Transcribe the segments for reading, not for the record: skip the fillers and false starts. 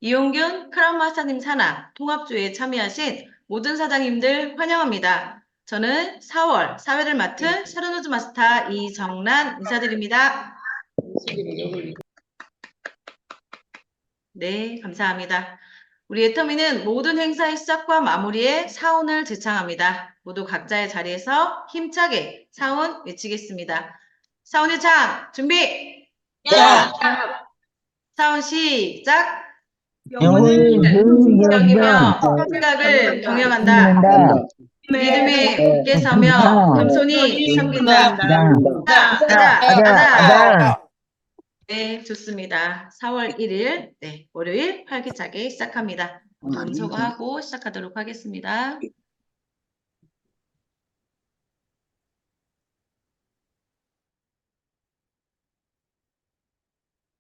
이용균 크라운 마스터님 산하 통합주에 참여하신 모든 사장님들 환영합니다. 저는 4월 사회를 맡은 샤르노즈 마스터 이정란 인사드립니다. 네, 감사합니다. 우리 애터미는 모든 행사의 시작과 마무리에 사운을 제창합니다. 모두 각자의 자리에서 힘차게 사운 외치겠습니다. 사운 제창 준비! 야! 사운 시작! 영혼을 지정이며 생각을 경영한다. 믿음에 굳게 서며 겸손히 섬긴다. 가자! 네, 좋습니다. 4월 1일, 네, 월요일 활기차게 시작합니다. 운서하고 시작하도록 하겠습니다.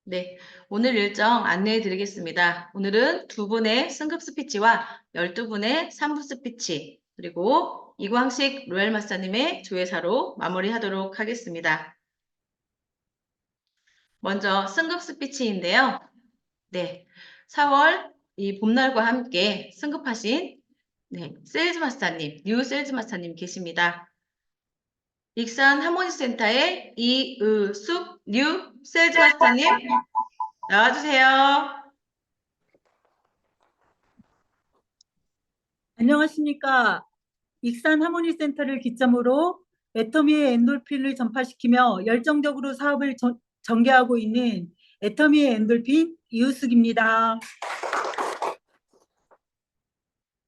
네, 오늘 일정 안내해 드리겠습니다. 오늘은 2분의 승급 스피치와 12분의 3부 스피치, 그리고 이광식 로얄 마스터님의 조회사로 마무리하도록 하겠습니다. 먼저 승급 스피치인데요. 네, 4월 이 봄날과 함께 승급하신 세일즈 마스터님, 뉴 세일즈 마스터님 계십니다. 익산 하모니센터의 이의숙 뉴 세일즈 마스터님 나와주세요. 안녕하십니까. 익산 하모니센터를 기점으로 애터미의 엔돌핀을 전파시키며 열정적으로 사업을 전개하고 있는 애터미의 엔돌핀 이우숙입니다.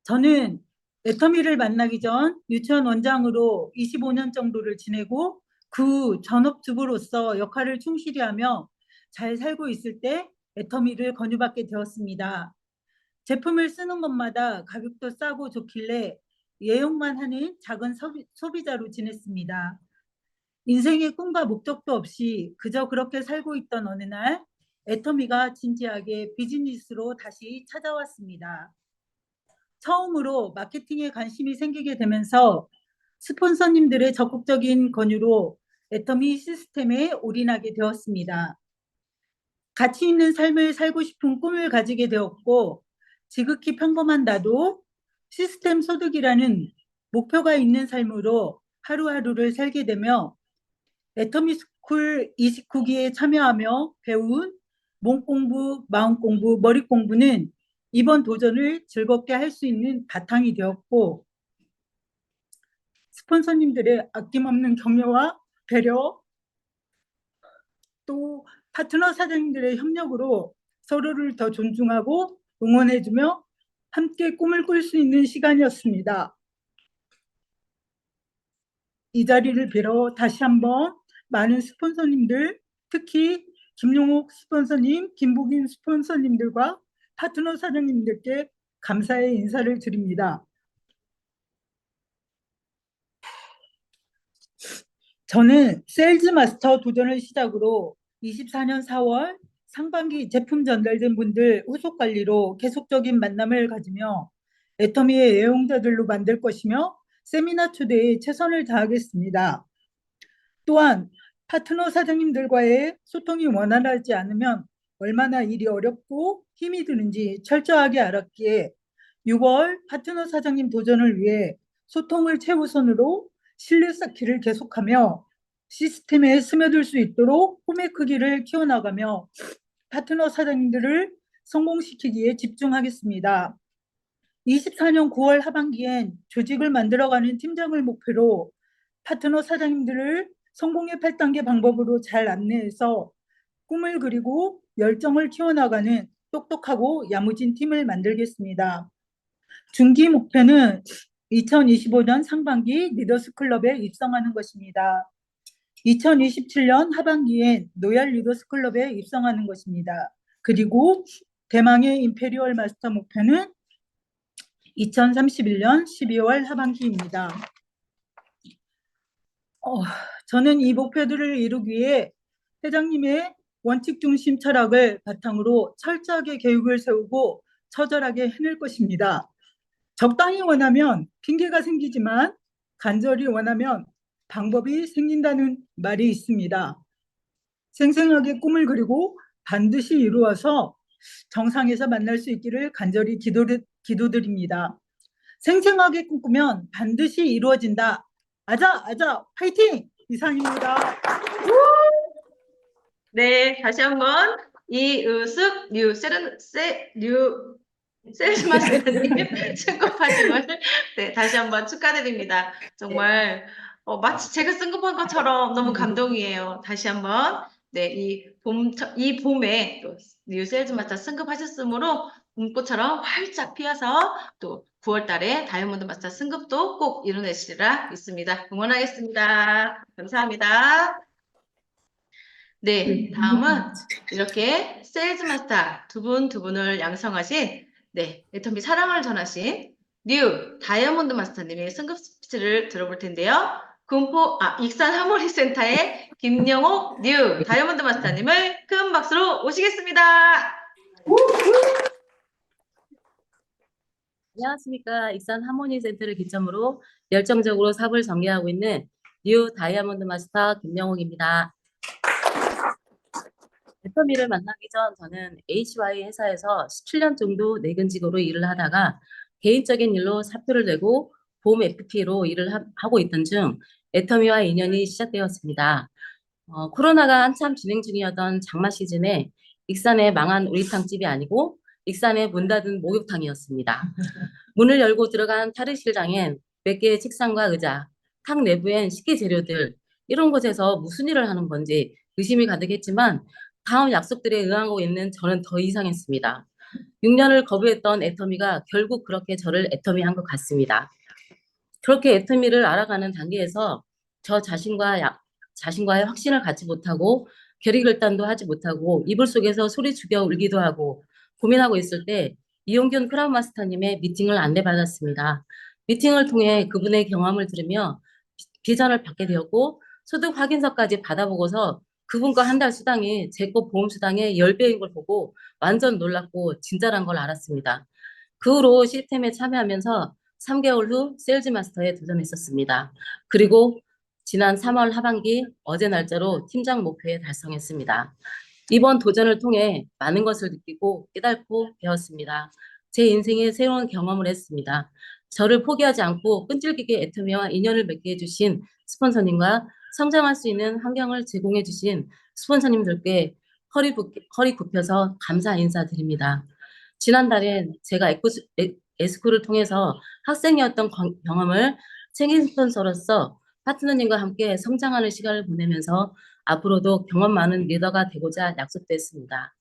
저는 애터미를 만나기 전 유치원 원장으로 25년 정도를 지내고 그 전업주부로서 역할을 충실히 하며 잘 살고 있을 때 애터미를 권유받게 되었습니다. 제품을 쓰는 것마다 가격도 싸고 좋길래 예용만 하는 작은 소비자로 지냈습니다. 인생의 꿈과 목적도 없이 그저 그렇게 살고 있던 어느 날 애터미가 진지하게 비즈니스로 다시 찾아왔습니다. 처음으로 마케팅에 관심이 생기게 되면서 스폰서님들의 적극적인 권유로 애터미 시스템에 올인하게 되었습니다. 가치 있는 삶을 살고 싶은 꿈을 가지게 되었고 지극히 평범한 나도 시스템 소득이라는 목표가 있는 삶으로 하루하루를 살게 되며 애터미 스쿨 29기에 참여하며 배운 몸 공부, 마음 공부, 머리 공부는 이번 도전을 즐겁게 할 수 있는 바탕이 되었고 스폰서님들의 아낌없는 격려와 배려 또 파트너 사장님들의 협력으로 서로를 더 존중하고 응원해주며 함께 꿈을 꿀 수 있는 시간이었습니다. 이 자리를 빌어 다시 한번 많은 스폰서님들, 특히 김용옥 스폰서님, 김복인 스폰서님들과 파트너 사장님들께 감사의 인사를 드립니다. 저는 세일즈 마스터 도전을 시작으로 24년 4월 상반기 제품 전달된 분들 후속 관리로 계속적인 만남을 가지며 애터미의 애용자들로 만들 것이며 세미나 초대에 최선을 다하겠습니다. 또한 파트너 사장님들과의 소통이 원활하지 않으면 얼마나 일이 어렵고 힘이 드는지 철저하게 알았기에 6월 파트너 사장님 도전을 위해 소통을 최우선으로 신뢰 쌓기를 계속하며 시스템에 스며들 수 있도록 꿈의 크기를 키워나가며 파트너 사장님들을 성공시키기에 집중하겠습니다. 24년 9월 하반기엔 조직을 만들어가는 팀장을 목표로 파트너 사장님들을 성공의 8단계 방법으로 잘 안내해서 꿈을 그리고 열정을 키워나가는 똑똑하고 야무진 팀을 만들겠습니다. 중기 목표는 2025년 상반기 리더스 클럽에 입성하는 것입니다. 2027년 하반기엔 로얄 리더스 클럽에 입성하는 것입니다. 그리고 대망의 임페리얼 마스터 목표는 2031년 12월 하반기입니다. 저는 이 목표들을 이루기 위해 회장님의 원칙 중심 철학을 바탕으로 철저하게 계획을 세우고 처절하게 해낼 것입니다. 적당히 원하면 핑계가 생기지만 간절히 원하면 방법이 생긴다는 말이 있습니다. 생생하게 꿈을 그리고 반드시 이루어서 정상에서 만날 수 있기를 간절히 기도드립니다. 생생하게 꿈꾸면 반드시 이루어진다. 아자, 아자, 파이팅! 이상입니다. 네, 다시 한번 이으숙 셀스마스터님 승급하심을 네, 다시 한번 축하드립니다. 정말 마치 제가 승급한 것처럼 너무 감동이에요. 다시 한번 네, 이 봄에 또 뉴 셀즈마스터 승급하셨으므로 봄꽃처럼 활짝 피어서 또 9월 달에 다이아몬드 마스터 승급도 꼭 이뤄내시리라 믿습니다. 응원하겠습니다. 감사합니다. 네, 다음은 이렇게 세일즈 마스터 두 분을 양성하신 네, 애터미 사랑을 전하신 뉴 다이아몬드 마스터님의 승급 스피치를 들어볼 텐데요. 익산 하모니 센터의 김영옥 뉴 다이아몬드 마스터님을 큰 박수로 모시겠습니다. 안녕하십니까. 익산 하모니 센터를 기점으로 열정적으로 사업을 전개하고 있는 뉴 다이아몬드 마스터 김영옥입니다. 애터미를 만나기 전 저는 HY 회사에서 17년 정도 내근직으로 일을 하다가 개인적인 일로 사표를 내고 봄 FP로 일을 하고 있던 중 애터미와 인연이 시작되었습니다. 코로나가 한참 진행 중이었던 장마 시즌에 익산의 망한 우리탕집이 아니고 익산에 문 닫은 목욕탕이었습니다. 문을 열고 들어간 탈의실장엔 몇 개의 책상과 의자, 탕 내부엔 식기 재료들, 이런 곳에서 무슨 일을 하는 건지 의심이 가득했지만 다음 약속들에 응하고 있는 저는 더 이상했습니다. 6년을 거부했던 애터미가 결국 그렇게 저를 애터미한 것 같습니다. 그렇게 애터미를 알아가는 단계에서 저 자신과의 확신을 갖지 못하고 결의결단도 하지 못하고 이불 속에서 소리 죽여 울기도 하고 고민하고 있을 때 이용균 크라운 마스터님의 미팅을 안내받았습니다. 미팅을 통해 그분의 경험을 들으며 비전을 받게 되었고 소득 확인서까지 받아보고서 그분과 한 달 수당이 제 거 보험 수당의 10배인 걸 보고 완전 놀랐고 진짜란 걸 알았습니다. 그 후로 시스템에 참여하면서 3개월 후 세일즈 마스터에 도전했었습니다. 그리고 지난 3월 하반기 어제 날짜로 팀장 목표에 달성했습니다. 이번 도전을 통해 많은 것을 느끼고 깨닫고 배웠습니다. 제 인생에 새로운 경험을 했습니다. 저를 포기하지 않고 끈질기게 애터미와 인연을 맺게 해주신 스폰서님과 성장할 수 있는 환경을 제공해 주신 스폰서님들께 허리 굽혀서 감사 인사드립니다. 지난달엔 제가 에스쿠를 통해서 학생이었던 경험을 책임 스폰서로서 파트너님과 함께 성장하는 시간을 보내면서 앞으로도 경험 많은 리더가 되고자 약속됐습니다.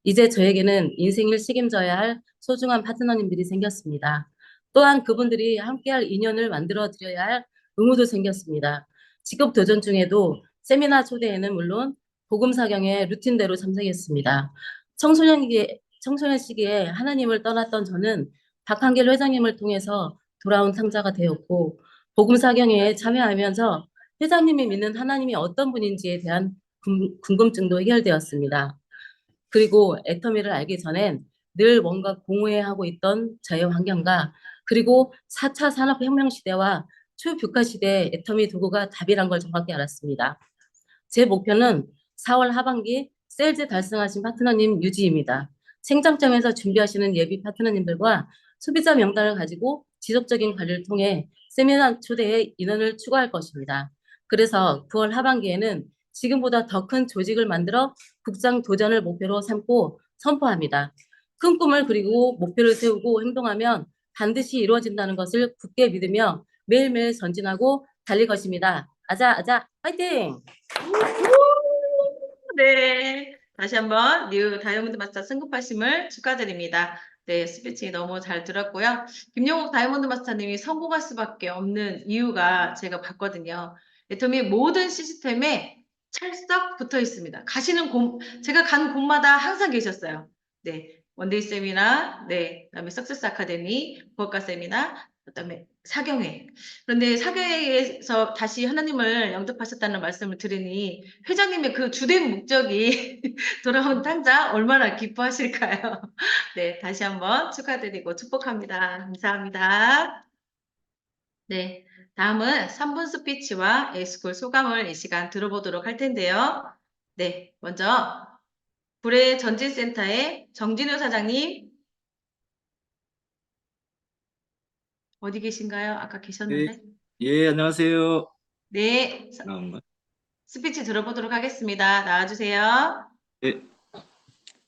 이제 저에게는 인생을 책임져야 할 소중한 파트너님들이 생겼습니다. 또한 그분들이 함께할 인연을 만들어 드려야 할 의무도 생겼습니다. 직업 도전 중에도 세미나 초대에는 물론 복음사경의 루틴대로 참석했습니다. 청소년 시기에 하나님을 떠났던 저는 박한길 회장님을 통해서 돌아온 탕자가 되었고 복음사경회에 참여하면서 회장님이 믿는 하나님이 어떤 분인지에 대한 궁금증도 해결되었습니다. 그리고 애터미를 알기 전엔 늘 뭔가 공허해하고 있던 저의 환경과 그리고 4차 산업혁명 시대와 초뷰카 시대의 애터미 도구가 답이란 걸 정확히 알았습니다. 제 목표는 4월 하반기 세일즈 달성하신 파트너님 유지입니다. 생장점에서 준비하시는 예비 파트너님들과 소비자 명단을 가지고 지속적인 관리를 통해 세미나 초대에 인원을 추가할 것입니다. 그래서 9월 하반기에는 지금보다 더 큰 조직을 만들어 국장 도전을 목표로 삼고 선포합니다. 큰 꿈을 그리고 목표를 세우고 행동하면 반드시 이루어진다는 것을 굳게 믿으며 매일매일 전진하고 달릴 것입니다. 아자 아자 파이팅! 네, 다시 한번 뉴 다이아몬드 마스터 승급하심을 축하드립니다. 네, 스피치 너무 잘 들었고요. 김용욱 다이아몬드 마스터님이 성공할 수밖에 없는 이유가 제가 봤거든요. 애터미 모든 시스템에 찰떡 붙어 있습니다. 제가 간 곳마다 항상 계셨어요. 네, 원데이 세미나, 네, 그다음에 석세스 아카데미, 국어과 세미나, 그다음에 사경회. 그런데 사교회에서 다시 하나님을 영접하셨다는 말씀을 들으니 회장님의 그 주된 목적이 돌아온 탕자 얼마나 기뻐하실까요? 네, 다시 한번 축하드리고 축복합니다. 감사합니다. 네, 다음은 3분 스피치와 에스쿨 소감을 이 시간 들어보도록 할 텐데요. 네, 먼저 구례 전진센터의 정진우 사장님, 어디 계신가요? 아까 네, 계셨는데. 예, 안녕하세요. 네, 스피치 들어보도록 하겠습니다. 나와주세요. 예,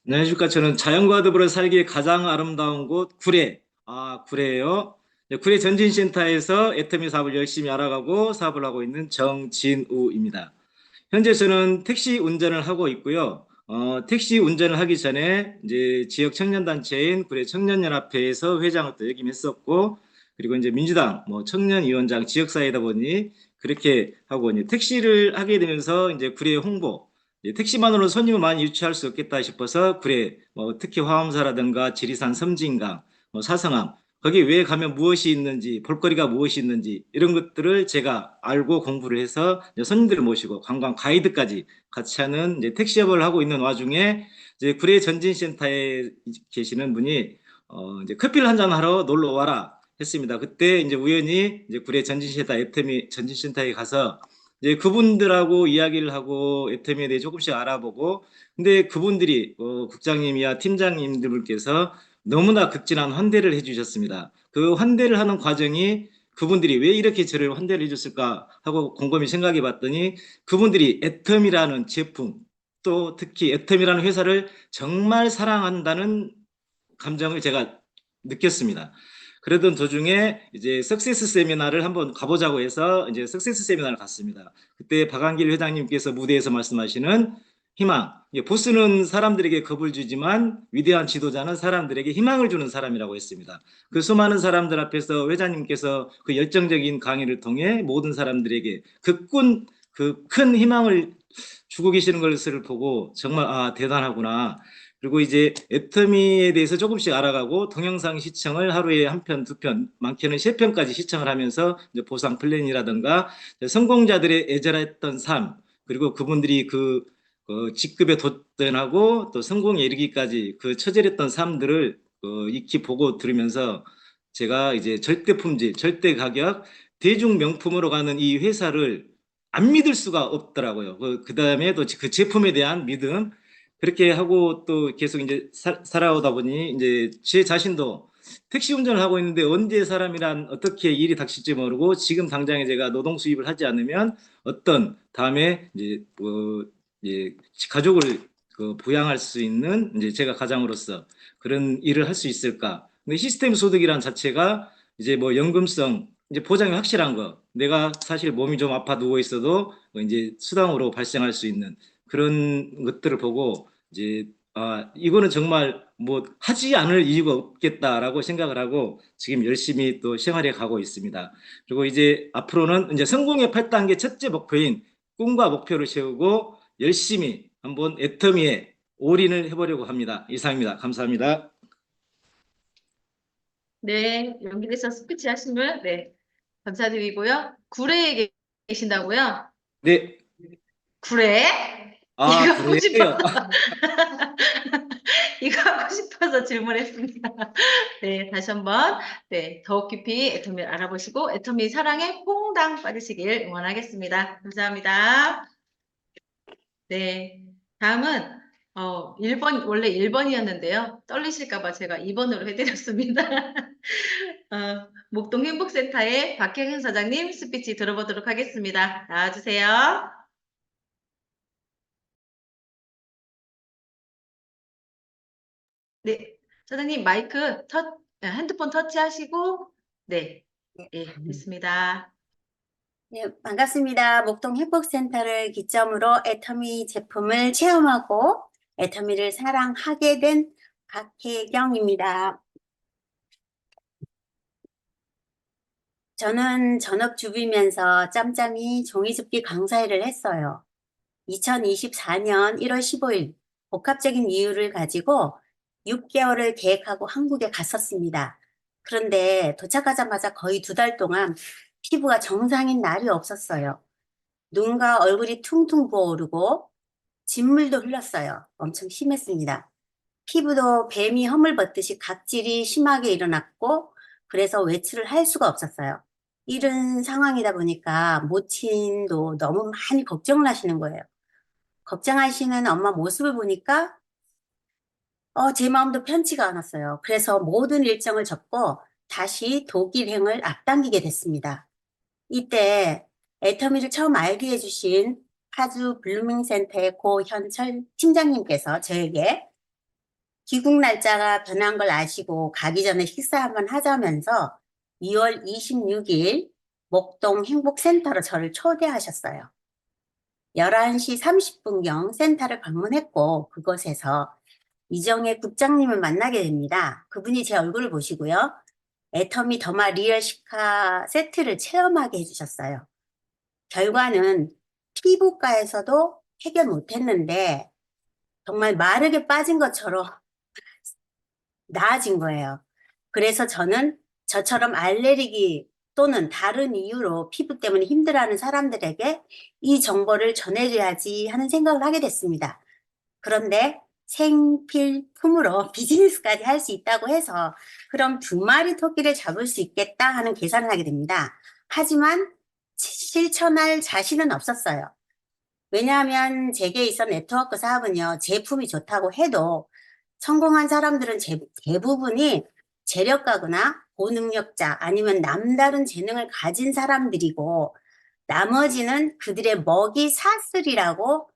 안녕하십니까. 저는 자연과 더불어 살기에 가장 아름다운 곳 구례. 구례예요. 네, 구례 전진센터에서 애터미 사업을 열심히 알아가고 사업을 하고 있는 정진우입니다. 현재 저는 택시 운전을 하고 있고요. 택시 운전을 하기 전에 이제 지역 청년단체인 구례 청년연합회에서 회장을 또 역임했었고, 그리고 이제 민주당 뭐 청년위원장 지역사회다 보니 그렇게 하고 이제 택시를 하게 되면서 이제 구례 홍보, 이제 택시만으로 손님을 많이 유치할 수 없겠다 싶어서 구례 뭐 특히 화엄사라든가 지리산 섬진강, 뭐 사성암 거기 왜 가면 무엇이 있는지, 볼거리가 무엇이 있는지 이런 것들을 제가 알고 공부를 해서 이제 손님들을 모시고 관광 가이드까지 같이 하는 이제 택시업을 하고 있는 와중에 이제 구례 전진센터에 계시는 분이 이제 커피를 한잔 하러 놀러 와라 했습니다. 그때 이제 우연히 이제 구례 전진센터 애터미 전진센터에 가서 이제 그분들하고 이야기를 하고 애터미에 대해 조금씩 알아보고, 근데 그분들이 국장님이야 팀장님들께서 너무나 극진한 환대를 해주셨습니다. 그 환대를 하는 과정이 그분들이 왜 이렇게 저를 환대를 해줬을까 하고 곰곰이 생각해 봤더니 그분들이 애텀이라는 제품, 또 특히 애텀이라는 회사를 정말 사랑한다는 감정을 제가 느꼈습니다. 그러던 도중에 이제 석세스 세미나를 한번 가보자고 해서 이제 석세스 세미나를 갔습니다. 그때 박한길 회장님께서 무대에서 말씀하시는 희망. 보스는 사람들에게 겁을 주지만 위대한 지도자는 사람들에게 희망을 주는 사람이라고 했습니다. 그 수많은 사람들 앞에서 회장님께서 그 열정적인 강의를 통해 모든 사람들에게 그 큰 희망을 주고 계시는 것을 보고 정말 대단하구나. 그리고 이제 애터미에 대해서 조금씩 알아가고 동영상 시청을 하루에 한 편, 두 편, 많게는 세 편까지 시청을 하면서 이제 보상 플랜이라든가 성공자들의 애절했던 삶, 그리고 그분들이 그 직급에 도전하고 또 성공에 이르기까지 그 처절했던 삶들을 익히 보고 들으면서 제가 이제 절대 품질, 절대 가격, 대중 명품으로 가는 이 회사를 안 믿을 수가 없더라고요. 그 다음에 또 그 제품에 대한 믿음, 그렇게 하고 또 계속 이제 살아오다 보니 이제 제 자신도 택시 운전을 하고 있는데 언제 사람이란 어떻게 일이 닥칠지 모르고 지금 당장에 제가 노동 수입을 하지 않으면 어떤 다음에 이제 가족을 부양할 수 있는 이제 제가 가장으로서 그런 일을 할 수 있을까? 근데 시스템 소득이란 자체가 이제 뭐 연금성 이제 보장이 확실한 거, 내가 사실 몸이 좀 아파 누워 있어도 이제 수당으로 발생할 수 있는 그런 것들을 보고 이제 이거는 정말 뭐 하지 않을 이유가 없겠다라고 생각을 하고 지금 열심히 또 생활해 가고 있습니다. 그리고 이제 앞으로는 이제 성공의 8단계 첫째 목표인 꿈과 목표를 세우고 열심히 한번 애터미에 올인을 해보려고 합니다. 이상입니다. 감사합니다. 네, 용기 내서 스피치 하시면 네, 감사드리고요. 구례에 계신다고요? 네. 구례? 이거 하고 그래요? 싶어서 이거 하고 싶어서 질문했습니다. 네, 다시 한번 네, 더욱 깊이 애터미를 알아보시고 애터미 사랑에 퐁당 빠지시길 응원하겠습니다. 감사합니다. 네, 다음은 1번, 원래 1번이었는데요. 떨리실까봐 제가 2번으로 해드렸습니다. 목동 행복센터의 박혜경 사장님 스피치 들어보도록 하겠습니다. 나와주세요. 네, 사장님 마이크 핸드폰 터치하시고 네, 예, 됐습니다. 네, 반갑습니다. 목동 행복센터를 기점으로 애터미 제품을 체험하고 애터미를 사랑하게 된 박혜경입니다. 저는 전업주부이면서 짬짬이 종이접기 강사일을 했어요. 2024년 1월 15일 복합적인 이유를 가지고 6개월을 계획하고 한국에 갔었습니다. 그런데 도착하자마자 거의 2달 동안 피부가 정상인 날이 없었어요. 눈과 얼굴이 퉁퉁 부어오르고 진물도 흘렀어요. 엄청 심했습니다. 피부도 뱀이 허물 벗듯이 각질이 심하게 일어났고 그래서 외출을 할 수가 없었어요. 이런 상황이다 보니까 모친도 너무 많이 걱정을 하시는 거예요. 걱정하시는 엄마 모습을 보니까 제 마음도 편치가 않았어요. 그래서 모든 일정을 접고 다시 독일행을 앞당기게 됐습니다. 이때 애터미를 처음 알게 해주신 파주 블루밍센터의 고현철 팀장님께서 저에게 귀국 날짜가 변한 걸 아시고 가기 전에 식사 한번 하자면서 2월 26일 목동 행복센터로 저를 초대하셨어요. 11시 30분경 센터를 방문했고 그곳에서 이정혜 국장님을 만나게 됩니다. 그분이 제 얼굴을 보시고요. 애터미 더마 리얼 시카 세트를 체험하게 해주셨어요. 결과는 피부과에서도 해결 못했는데 정말 마르게 빠진 것처럼 나아진 거예요. 그래서 저는 저처럼 알레르기 또는 다른 이유로 피부 때문에 힘들어하는 사람들에게 이 정보를 전해줘야지 하는 생각을 하게 됐습니다. 그런데 생필품으로 비즈니스까지 할 수 있다고 해서 그럼 2마리 토끼를 잡을 수 있겠다 하는 계산을 하게 됩니다. 하지만 실천할 자신은 없었어요. 왜냐하면 제게 있어 네트워크 사업은요, 제품이 좋다고 해도 성공한 사람들은 대부분이 재력가거나 고능력자 아니면 남다른 재능을 가진 사람들이고 나머지는 그들의 먹이 사슬이라고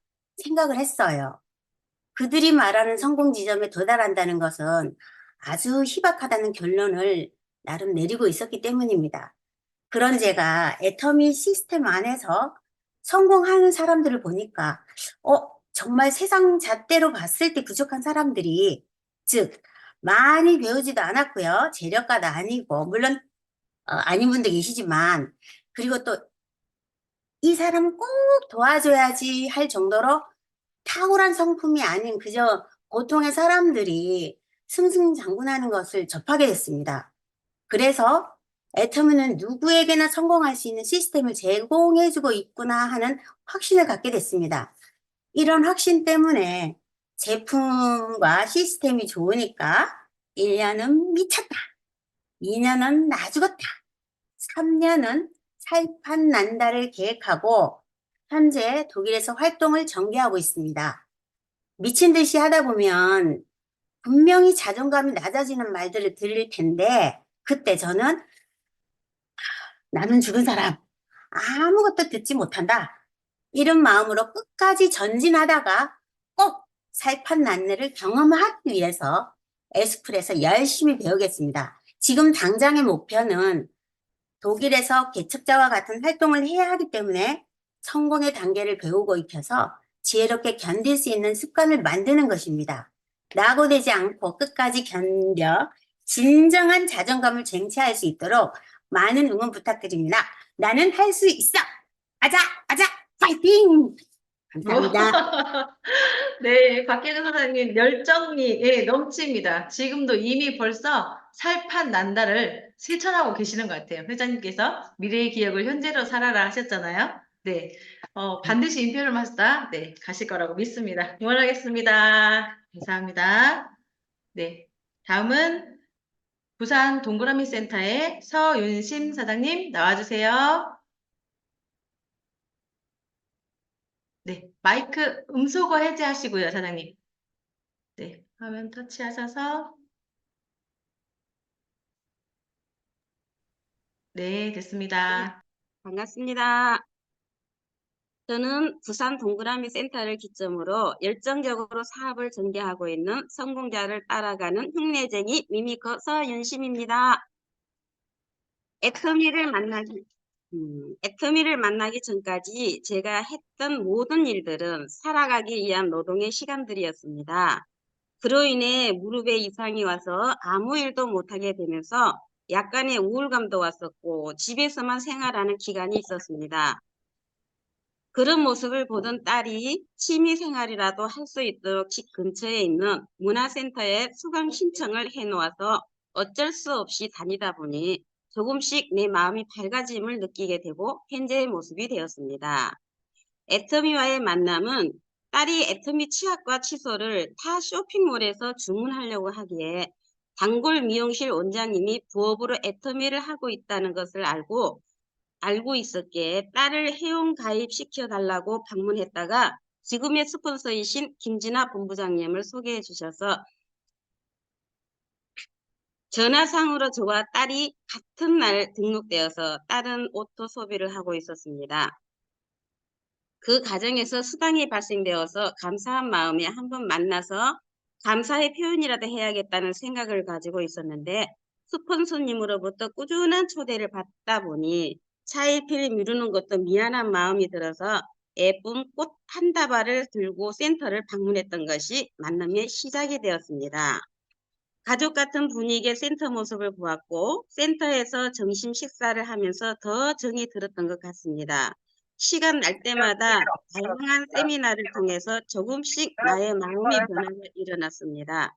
생각을 했어요. 그들이 말하는 성공 지점에 도달한다는 것은 아주 희박하다는 결론을 나름 내리고 있었기 때문입니다. 그런 제가 애터미 시스템 안에서 성공하는 사람들을 보니까 정말 세상 잣대로 봤을 때 부족한 사람들이 즉 많이 배우지도 않았고요. 재력가도 아니고 물론 아닌 분도 계시지만 그리고 또 이 사람 꼭 도와줘야지 할 정도로 탁월한 성품이 아닌 그저 보통의 사람들이 승승장구하는 것을 접하게 됐습니다. 그래서 애터미는 누구에게나 성공할 수 있는 시스템을 제공해주고 있구나 하는 확신을 갖게 됐습니다. 이런 확신 때문에 제품과 시스템이 좋으니까 1년은 미쳤다, 2년은 나 죽었다, 3년은 살판 난다를 계획하고 현재 독일에서 활동을 전개하고 있습니다. 미친 듯이 하다 보면 분명히 자존감이 낮아지는 말들을 들을 텐데 그때 저는 나는 죽은 사람 아무것도 듣지 못한다. 이런 마음으로 끝까지 전진하다가 꼭 살판 난내를 경험하기 위해서 에스쿨에서 열심히 배우겠습니다. 지금 당장의 목표는 독일에서 개척자와 같은 활동을 해야 하기 때문에 성공의 단계를 배우고 익혀서 지혜롭게 견딜 수 있는 습관을 만드는 것입니다. 낙오되지 않고 끝까지 견뎌 진정한 자존감을 쟁취할 수 있도록 많은 응원 부탁드립니다. 나는 할 수 있어! 아자! 아자! 파이팅! 감사합니다. 네, 박혜준 사장님 열정이 넘칩니다. 지금도 이미 벌써 살판 난다를 실천하고 계시는 것 같아요. 회장님께서 미래의 기억을 현재로 살아라 하셨잖아요. 네, 반드시 인표를 마스터 가실 거라고 믿습니다. 응원하겠습니다. 감사합니다. 네, 다음은 부산 동그라미 센터의 서윤심 사장님 나와주세요. 네, 마이크 음소거 해제하시고요, 사장님. 네, 화면 터치하셔서 네, 됐습니다. 반갑습니다. 저는 부산 동그라미 센터를 기점으로 열정적으로 사업을 전개하고 있는 성공자를 따라가는 흉내쟁이 미미커 서윤심입니다. 애터미를 만나기 전까지 제가 했던 모든 일들은 살아가기 위한 노동의 시간들이었습니다. 그로 인해 무릎에 이상이 와서 아무 일도 못하게 되면서 약간의 우울감도 왔었고 집에서만 생활하는 기간이 있었습니다. 그런 모습을 보던 딸이 취미생활이라도 할 수 있도록 집 근처에 있는 문화센터에 수강 신청을 해놓아서 어쩔 수 없이 다니다 보니 조금씩 내 마음이 밝아짐을 느끼게 되고 현재의 모습이 되었습니다. 애터미와의 만남은 딸이 애터미 치약과 칫솔을 타 쇼핑몰에서 주문하려고 하기에 단골 미용실 원장님이 부업으로 애터미를 하고 있다는 것을 알고 있었기에 딸을 회원 가입시켜 달라고 방문했다가 지금의 스폰서이신 김진아 본부장님을 소개해 주셔서 전화상으로 저와 딸이 같은 날 등록되어서 딸은 오토 소비를 하고 있었습니다. 그 과정에서 수당이 발생되어서 감사한 마음에 한번 만나서 감사의 표현이라도 해야겠다는 생각을 가지고 있었는데 스폰서님으로부터 꾸준한 초대를 받다 보니 차일피일 미루는 것도 미안한 마음이 들어서 예쁜 꽃 한 다발을 들고 센터를 방문했던 것이 만남의 시작이 되었습니다. 가족 같은 분위기의 센터 모습을 보았고 센터에서 점심 식사를 하면서 더 정이 들었던 것 같습니다. 시간 날 때마다 다양한 세미나를 통해서 조금씩 나의 마음의 변화가 일어났습니다.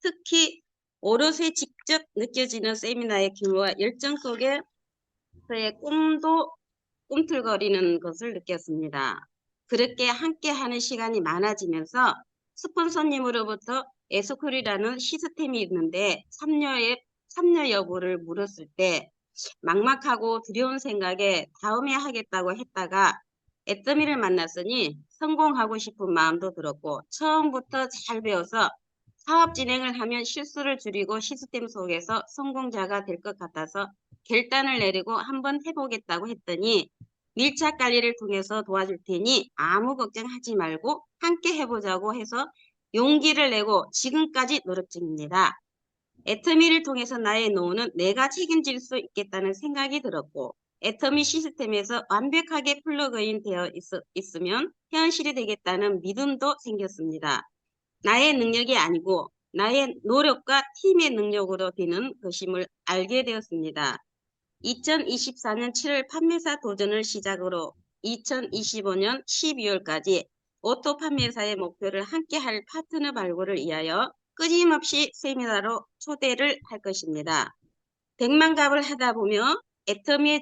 특히 오롯이 직접 느껴지는 세미나의 규모와 열정 속에 저의 꿈도 꿈틀거리는 것을 느꼈습니다. 그렇게 함께하는 시간이 많아지면서 스폰서님으로부터 에스콜이라는 시스템이 있는데 참여 여부를 물었을 때 막막하고 두려운 생각에 다음에 하겠다고 했다가 애터미를 만났으니 성공하고 싶은 마음도 들었고 처음부터 잘 배워서 사업 진행을 하면 실수를 줄이고 시스템 속에서 성공자가 될 것 같아서 결단을 내리고 한번 해보겠다고 했더니 밀착 관리를 통해서 도와줄 테니 아무 걱정하지 말고 함께 해보자고 해서 용기를 내고 지금까지 노력 중입니다. 애터미를 통해서 나의 노후는 내가 책임질 수 있겠다는 생각이 들었고 애터미 시스템에서 완벽하게 플러그인 되어 있으면 현실이 되겠다는 믿음도 생겼습니다. 나의 능력이 아니고 나의 노력과 팀의 능력으로 되는 것임을 알게 되었습니다. 2024년 7월 판매사 도전을 시작으로 2025년 12월까지 오토 판매사의 목표를 함께할 파트너 발굴을 위하여 끊임없이 세미나로 초대를 할 것입니다. 100만 갑을 하다 보며 애터미의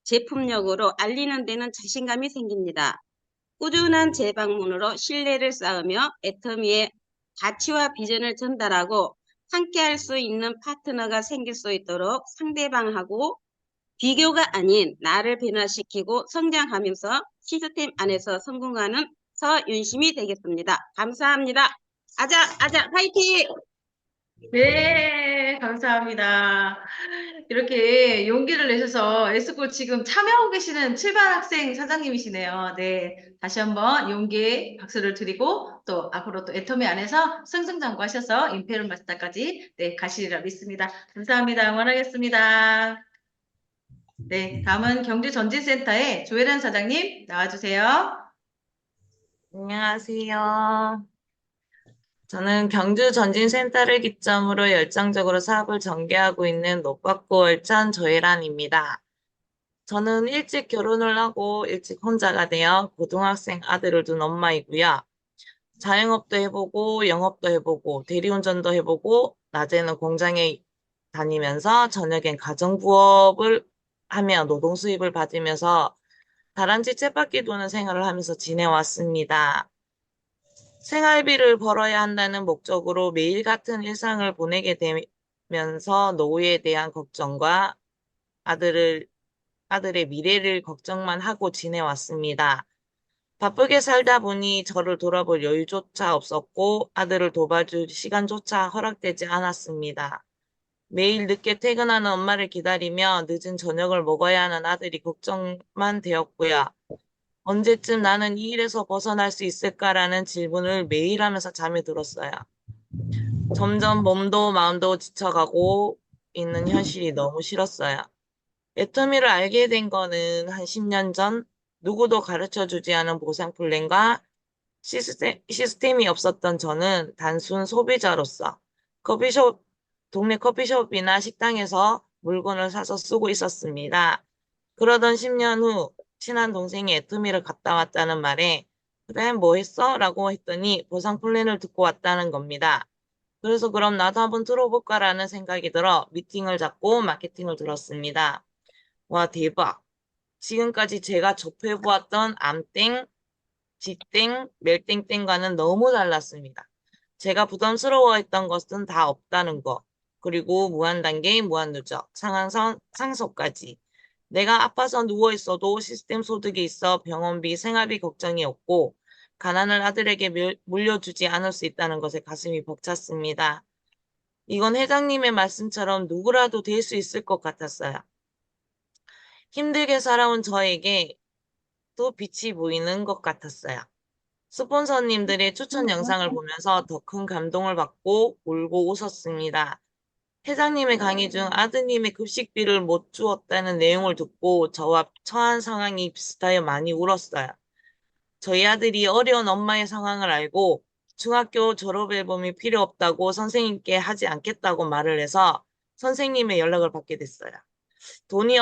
제품력으로 알리는 데는 자신감이 생깁니다. 꾸준한 재방문으로 신뢰를 쌓으며 애터미의 가치와 비전을 전달하고 함께할 수 있는 파트너가 생길 수 있도록 상대방하고 비교가 아닌 나를 변화시키고 성장하면서 시스템 안에서 성공하는 서윤심이 되겠습니다. 감사합니다. 아자, 화이팅! 네, 감사합니다. 이렇게 용기를 내셔서 에스콜 지금 참여하고 계시는 7반 학생 사장님이시네요. 네, 다시 한번 용기의 박수를 드리고 또 앞으로 또 애터미 안에서 승승장구하셔서 임페리얼 마스터까지 네, 가시리라 믿습니다. 감사합니다. 응원하겠습니다. 네, 다음은 경주전진센터의 조혜란 사장님 나와주세요. 안녕하세요. 저는 경주전진센터를 기점으로 열정적으로 사업을 전개하고 있는 노빠꾸 월찬 조혜란입니다. 저는 일찍 결혼을 하고 일찍 혼자가 되어 고등학생 아들을 둔 엄마이고요. 자영업도 해보고 영업도 해보고 대리운전도 해보고 낮에는 공장에 다니면서 저녁엔 가정부업을 하며 노동 수입을 받으면서 다람쥐 쳇바퀴 도는 생활을 하면서 지내왔습니다. 생활비를 벌어야 한다는 목적으로 매일 같은 일상을 보내게 되면서 노후에 대한 걱정과 아들의 미래를 걱정만 하고 지내왔습니다. 바쁘게 살다 보니 저를 돌아볼 여유조차 없었고 아들을 돌봐줄 시간조차 허락되지 않았습니다. 매일 늦게 퇴근하는 엄마를 기다리며 늦은 저녁을 먹어야 하는 아들이 걱정만 되었고요. 언제쯤 나는 이 일에서 벗어날 수 있을까라는 질문을 매일 하면서 잠이 들었어요. 점점 몸도 마음도 지쳐가고 있는 현실이 너무 싫었어요. 애터미를 알게 된 거는 한 10년 전 누구도 가르쳐주지 않은 보상 플랜과 시스템이 없었던 저는 단순 소비자로서 동네 커피숍이나 식당에서 물건을 사서 쓰고 있었습니다. 그러던 10년 후 친한 동생이 애터미를 갔다 왔다는 말에 그래 뭐 했어? 라고 했더니 보상 플랜을 듣고 왔다는 겁니다. 그래서 그럼 나도 한번 들어볼까라는 생각이 들어 미팅을 잡고 마케팅을 들었습니다. 와 대박. 지금까지 제가 접해보았던 암땡, 지땡, 멜땡땡과는 너무 달랐습니다. 제가 부담스러워했던 것은 다 없다는 거. 그리고 무한단계, 무한누적, 상속까지. 내가 아파서 누워있어도 시스템 소득이 있어 병원비, 생활비 걱정이 없고 가난을 아들에게 물려주지 않을 수 있다는 것에 가슴이 벅찼습니다. 이건 회장님의 말씀처럼 누구라도 될 수 있을 것 같았어요. 힘들게 살아온 저에게 또 빛이 보이는 것 같았어요. 스폰서님들의 추천 영상을 보면서 더 큰 감동을 받고 울고 웃었습니다. 회장님의 강의 중 아드님의 급식비를 못 주었다는 내용을 듣고 저와 처한 상황이 비슷하여 많이 울었어요. 저희 아들이 어려운 엄마의 상황을 알고 중학교 졸업 앨범이 필요 없다고 선생님께 하지 않겠다고 말을 해서 선생님의 연락을 받게 됐어요. 돈이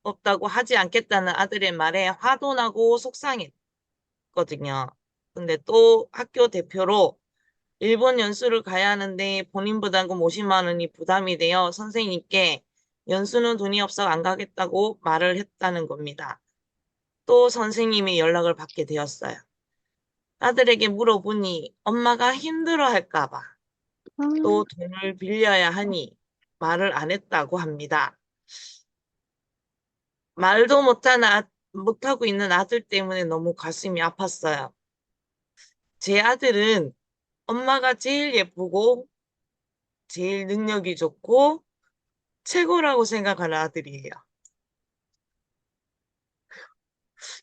없다고 하지 않겠다는 아들의 말에 화도 나고 속상했거든요. 근데 또 학교 대표로 일본 연수를 가야 하는데 본인 부담금 50만 원이 부담이 되어 선생님께 연수는 돈이 없어 안 가겠다고 말을 했다는 겁니다. 또 선생님이 연락을 받게 되었어요. 아들에게 물어보니 엄마가 힘들어 할까 봐 또 돈을 빌려야 하니 말을 안 했다고 합니다. 말도 못하고 있는 아들 때문에 너무 가슴이 아팠어요. 제 아들은 엄마가 제일 예쁘고 제일 능력이 좋고 최고라고 생각하는 아들이에요.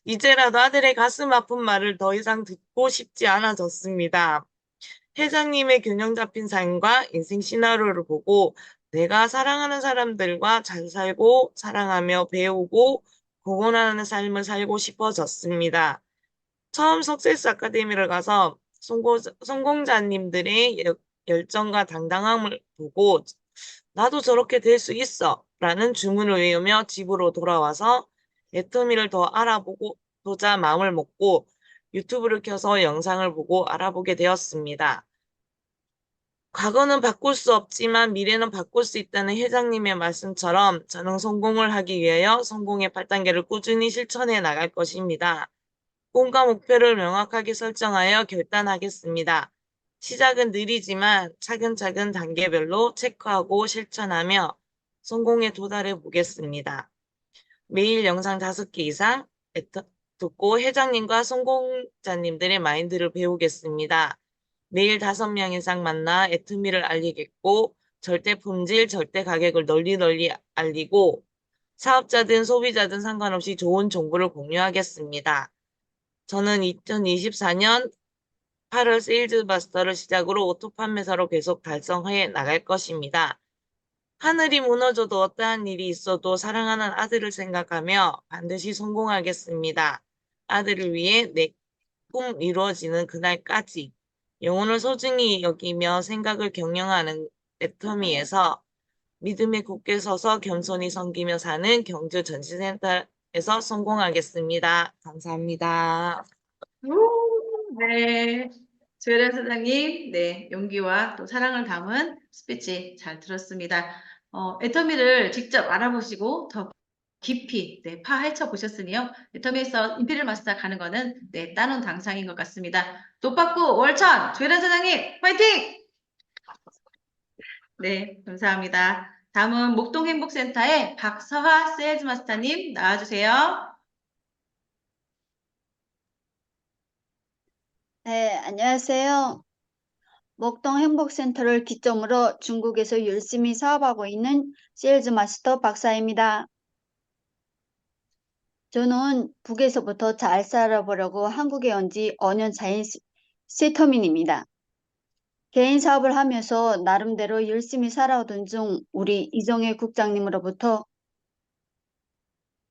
이제라도 아들의 가슴 아픈 말을 더 이상 듣고 싶지 않아졌습니다. 회장님의 균형 잡힌 삶과 인생 시나리오를 보고 내가 사랑하는 사람들과 잘 살고 사랑하며 배우고 공헌하는 삶을 살고 싶어졌습니다. 처음 석세스 아카데미를 가서 성공자님들의 열정과 당당함을 보고 나도 저렇게 될 수 있어 라는 주문을 외우며 집으로 돌아와서 애터미를 더 알아보자 마음을 먹고 유튜브를 켜서 영상을 보고 알아보게 되었습니다. 과거는 바꿀 수 없지만 미래는 바꿀 수 있다는 회장님의 말씀처럼 저는 성공을 하기 위하여 성공의 8단계를 꾸준히 실천해 나갈 것입니다. 꿈과 목표를 명확하게 설정하여 결단하겠습니다. 시작은 느리지만 차근차근 단계별로 체크하고 실천하며 성공에 도달해 보겠습니다. 매일 영상 5개 이상 듣고 회장님과 성공자님들의 마인드를 배우겠습니다. 매일 5명 이상 만나 애터미를 알리겠고 절대 품질, 절대 가격을 널리 알리고 사업자든 소비자든 상관없이 좋은 정보를 공유하겠습니다. 저는 2024년 8월 세일즈 마스터를 시작으로 오토 판매사로 계속 달성해 나갈 것입니다. 하늘이 무너져도 어떠한 일이 있어도 사랑하는 아들을 생각하며 반드시 성공하겠습니다. 아들을 위해 내 꿈 이루어지는 그날까지 영혼을 소중히 여기며 생각을 경영하는 애터미에서 믿음에 굳게 서서 겸손히 섬기며 사는 경주 전시센터에서 성공하겠습니다. 감사합니다. 네. 조혜련 사장님, 네, 용기와 또 사랑을 담은 스피치 잘 들었습니다. 애터미를 직접 알아보시고 더 깊이 파헤쳐 보셨으니요. 애터미에서 임페리얼 마스터 가는 거는 따놓은 당상인 것 같습니다. 돈받고 월천 조혜련 사장님 화이팅! 네, 감사합니다. 다음은 목동행복센터의 박서화 세일즈 마스터님 나와주세요. 네, 안녕하세요. 목동 행복센터를 기점으로 중국에서 열심히 사업하고 있는 세일즈 마스터 박사입니다. 저는 북에서부터 잘 살아보려고 한국에 온 지 5년 차인 세터민입니다. 개인 사업을 하면서 나름대로 열심히 살아오던 중 우리 이정혜 국장님으로부터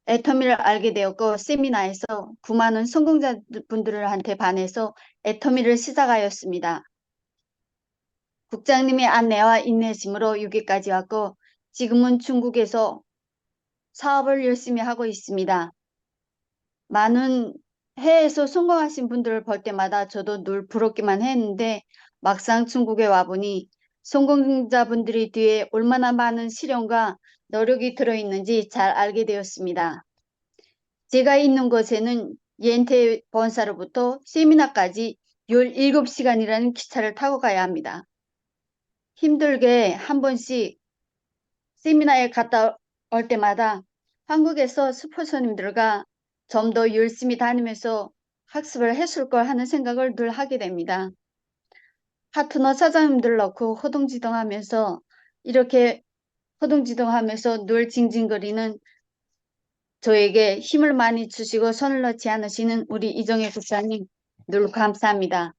애터미를 알게 되었고 세미나에서 9만원 성공자분들한테 반해서 애터미를 시작하였습니다. 국장님의 안내와 인내심으로 여기까지 왔고 지금은 중국에서 사업을 열심히 하고 있습니다. 많은 해외에서 성공하신 분들을 볼 때마다 저도 늘 부럽기만 했는데 막상 중국에 와보니 성공자분들이 뒤에 얼마나 많은 시련과 노력이 들어있는지 잘 알게 되었습니다. 제가 있는 곳에는 옌태 본사로부터 세미나까지 17시간이라는 기차를 타고 가야 합니다. 힘들게 한 번씩 세미나에 갔다 올 때마다 한국에서 스폰서님들과 좀 더 열심히 다니면서 학습을 했을 걸 하는 생각을 늘 하게 됩니다. 파트너 사장님들 넣고 허둥지둥하면서 이렇게 허둥지둥하면서 늘 징징거리는 저에게 힘을 많이 주시고 손을 놓지 않으시는 우리 이정혜 국장님 늘 감사합니다.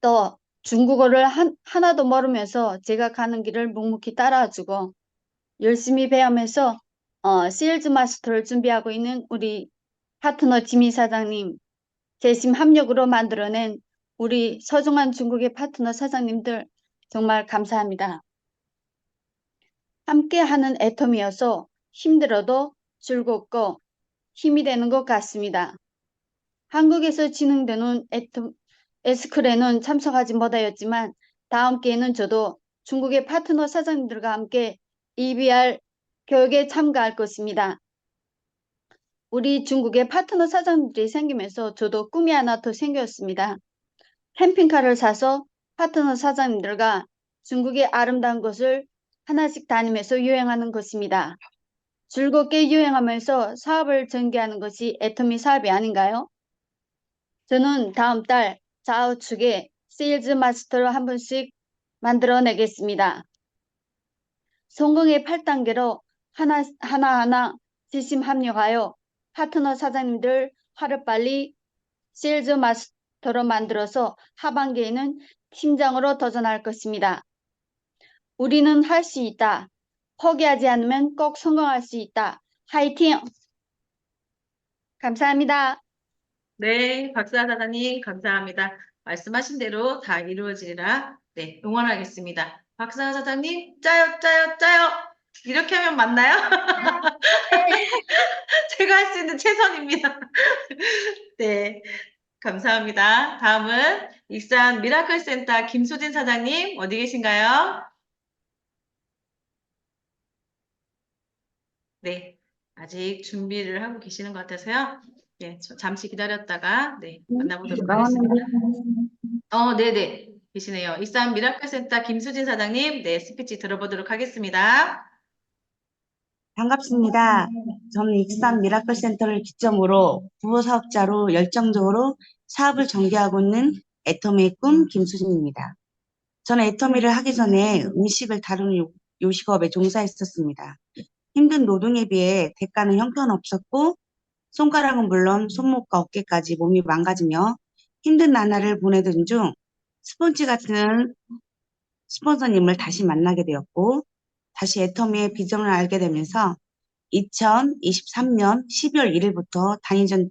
또 중국어를 하나도 모르면서 제가 가는 길을 묵묵히 따라주고 열심히 배우면서 세일즈 마스터를 준비하고 있는 우리 파트너 지미 사장님, 재심 합력으로 만들어낸 우리 소중한 중국의 파트너 사장님들 정말 감사합니다. 함께하는 애텀이어서 힘들어도 즐겁고 힘이 되는 것 같습니다. 한국에서 진행되는 에스크레는 참석하지 못하였지만 다음 기회는 저도 중국의 파트너 사장님들과 함께 EBR 교육에 참가할 것입니다. 우리 중국의 파트너 사장님들이 생기면서 저도 꿈이 하나 더 생겼습니다. 캠핑카를 사서 파트너 사장님들과 중국의 아름다운 곳을 하나씩 다니면서 여행하는 것입니다. 즐겁게 여행하면서 사업을 전개하는 것이 애터미 사업이 아닌가요? 저는 다음 달 좌우측에 세일즈 마스터를 한 분씩 만들어내겠습니다. 성공의 8단계로 하나하나 지심 합력하여 파트너 사장님들 하루빨리 세일즈 마스터로 만들어서 하반기에는 팀장으로 도전할 것입니다. 우리는 할 수 있다. 포기하지 않으면 꼭 성공할 수 있다. 화이팅! 감사합니다. 네, 박수아 사장님 감사합니다. 말씀하신 대로 다 이루어지리라 네, 응원하겠습니다. 박수아 사장님 짜요 짜요 짜요 이렇게 하면 맞나요? 제가 할 수 있는 최선입니다. 네, 감사합니다. 다음은 익산 미라클 센터 김수진 사장님 어디 계신가요? 네, 아직 준비를 하고 계시는 것 같아서요. 네, 잠시 기다렸다가 네, 만나보도록 하겠습니다. 네네. 계시네요. 익산 미라클 센터 김수진 사장님, 네, 스피치 들어보도록 하겠습니다. 반갑습니다. 저는 익산 미라클 센터를 기점으로 부호 사업자로 열정적으로 사업을 전개하고 있는 애터미의 꿈 김수진입니다. 저는 애터미를 하기 전에 음식을 다루는 요식업에 종사했었습니다. 힘든 노동에 비해 대가는 형편없었고 손가락은 물론 손목과 어깨까지 몸이 망가지며 힘든 나날을 보내던 중 스폰지 같은 스폰서님을 다시 만나게 되었고 다시 애터미의 비전을 알게 되면서 2023년 12월 1일부터 다니던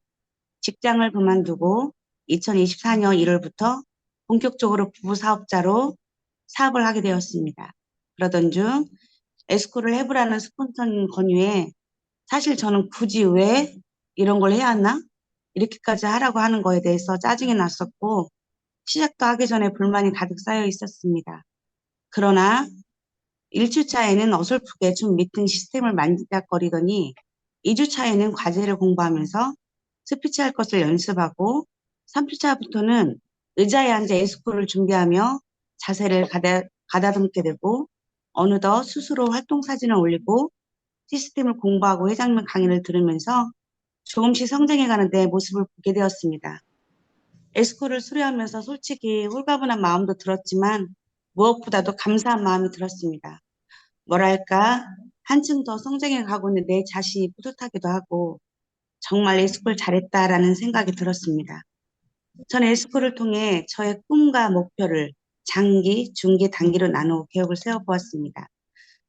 직장을 그만두고 2024년 1월부터 본격적으로 부부사업자로 사업을 하게 되었습니다. 그러던 중 에스코를 해보라는 스폰서님 권유에 사실 저는 굳이 왜 이런 걸 해야 하나? 이렇게까지 하라고 하는 거에 대해서 짜증이 났었고 시작도 하기 전에 불만이 가득 쌓여 있었습니다. 그러나 1주차에는 어설프게 좀 밑은 시스템을 만지작거리더니 2주차에는 과제를 공부하면서 스피치할 것을 연습하고 3주차부터는 의자에 앉아 에스코를 준비하며 자세를 가다듬게 되고 어느덧 스스로 활동 사진을 올리고 시스템을 공부하고 회장님 강의를 들으면서 조금씩 성장해가는 내 모습을 보게 되었습니다. 에스코를 수료하면서 솔직히 홀가분한 마음도 들었지만 무엇보다도 감사한 마음이 들었습니다. 뭐랄까 한층 더 성장해 가고 있는 내 자신이 뿌듯하기도 하고 정말 에스코를 잘했다라는 생각이 들었습니다. 전 에스코를 통해 저의 꿈과 목표를 장기, 중기, 단기로 나누어 계획을 세워보았습니다.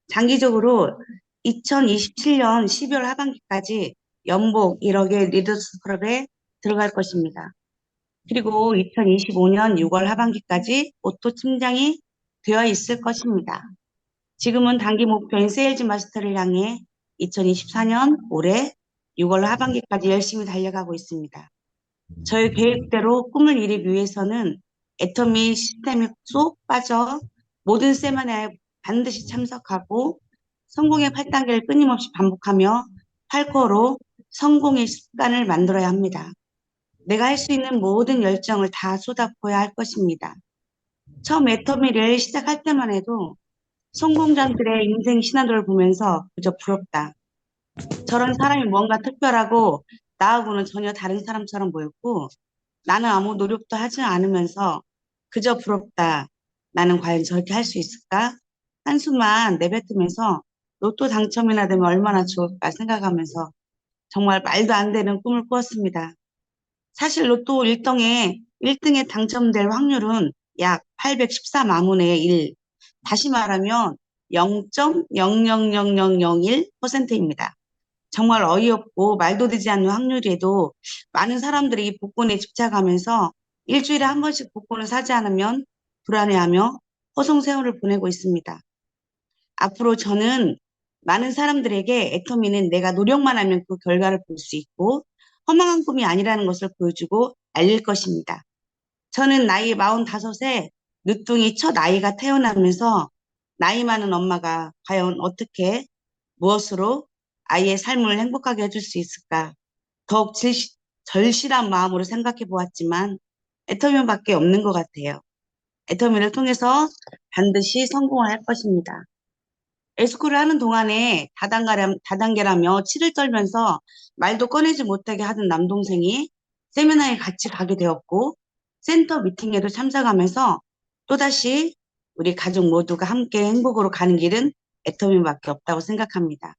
장기적으로 2027년 12월 하반기까지 연봉 1억의 리더스 클럽에 들어갈 것입니다. 그리고 2025년 6월 하반기까지 오토 팀장이 되어 있을 것입니다. 지금은 단기 목표인 세일즈 마스터를 향해 2024년 올해 6월 하반기까지 열심히 달려가고 있습니다. 저희 계획대로 꿈을 이루기 위해서는 애터미 시스템에 쏙 빠져 모든 세미나에 반드시 참석하고 성공의 8단계를 끊임없이 반복하며 8코어로 성공의 습관을 만들어야 합니다. 내가 할 수 있는 모든 열정을 다 쏟아부어야 할 것입니다. 처음 애터미를 시작할 때만 해도 성공자들의 인생 신화들을 보면서 그저 부럽다. 저런 사람이 뭔가 특별하고 나하고는 전혀 다른 사람처럼 보였고 나는 아무 노력도 하지 않으면서 그저 부럽다. 나는 과연 저렇게 할 수 있을까? 한숨만 내뱉으면서 로또 당첨이나 되면 얼마나 좋을까 생각하면서 정말 말도 안 되는 꿈을 꾸었습니다. 사실 로또 1등에 당첨될 확률은 약 814만분의 1. 다시 말하면 0.0000001%입니다. 정말 어이없고 말도 되지 않는 확률에도 많은 사람들이 이 복권에 집착하면서 일주일에 한 번씩 복권을 사지 않으면 불안해하며 허송세월을 보내고 있습니다. 앞으로 저는 많은 사람들에게 애터미는 내가 노력만 하면 그 결과를 볼 수 있고 허망한 꿈이 아니라는 것을 보여주고 알릴 것입니다. 저는 나이 45세 늦둥이 첫 아이가 태어나면서 나이 많은 엄마가 과연 어떻게 무엇으로 아이의 삶을 행복하게 해줄 수 있을까 더욱 절실한 마음으로 생각해 보았지만 애터미밖에 없는 것 같아요. 애터미를 통해서 반드시 성공을 할 것입니다. 에스코를 하는 동안에 다단계라며 치를 떨면서 말도 꺼내지 못하게 하던 남동생이 세미나에 같이 가게 되었고 센터 미팅에도 참석하면서 또다시 우리 가족 모두가 함께 행복으로 가는 길은 애터미밖에 없다고 생각합니다.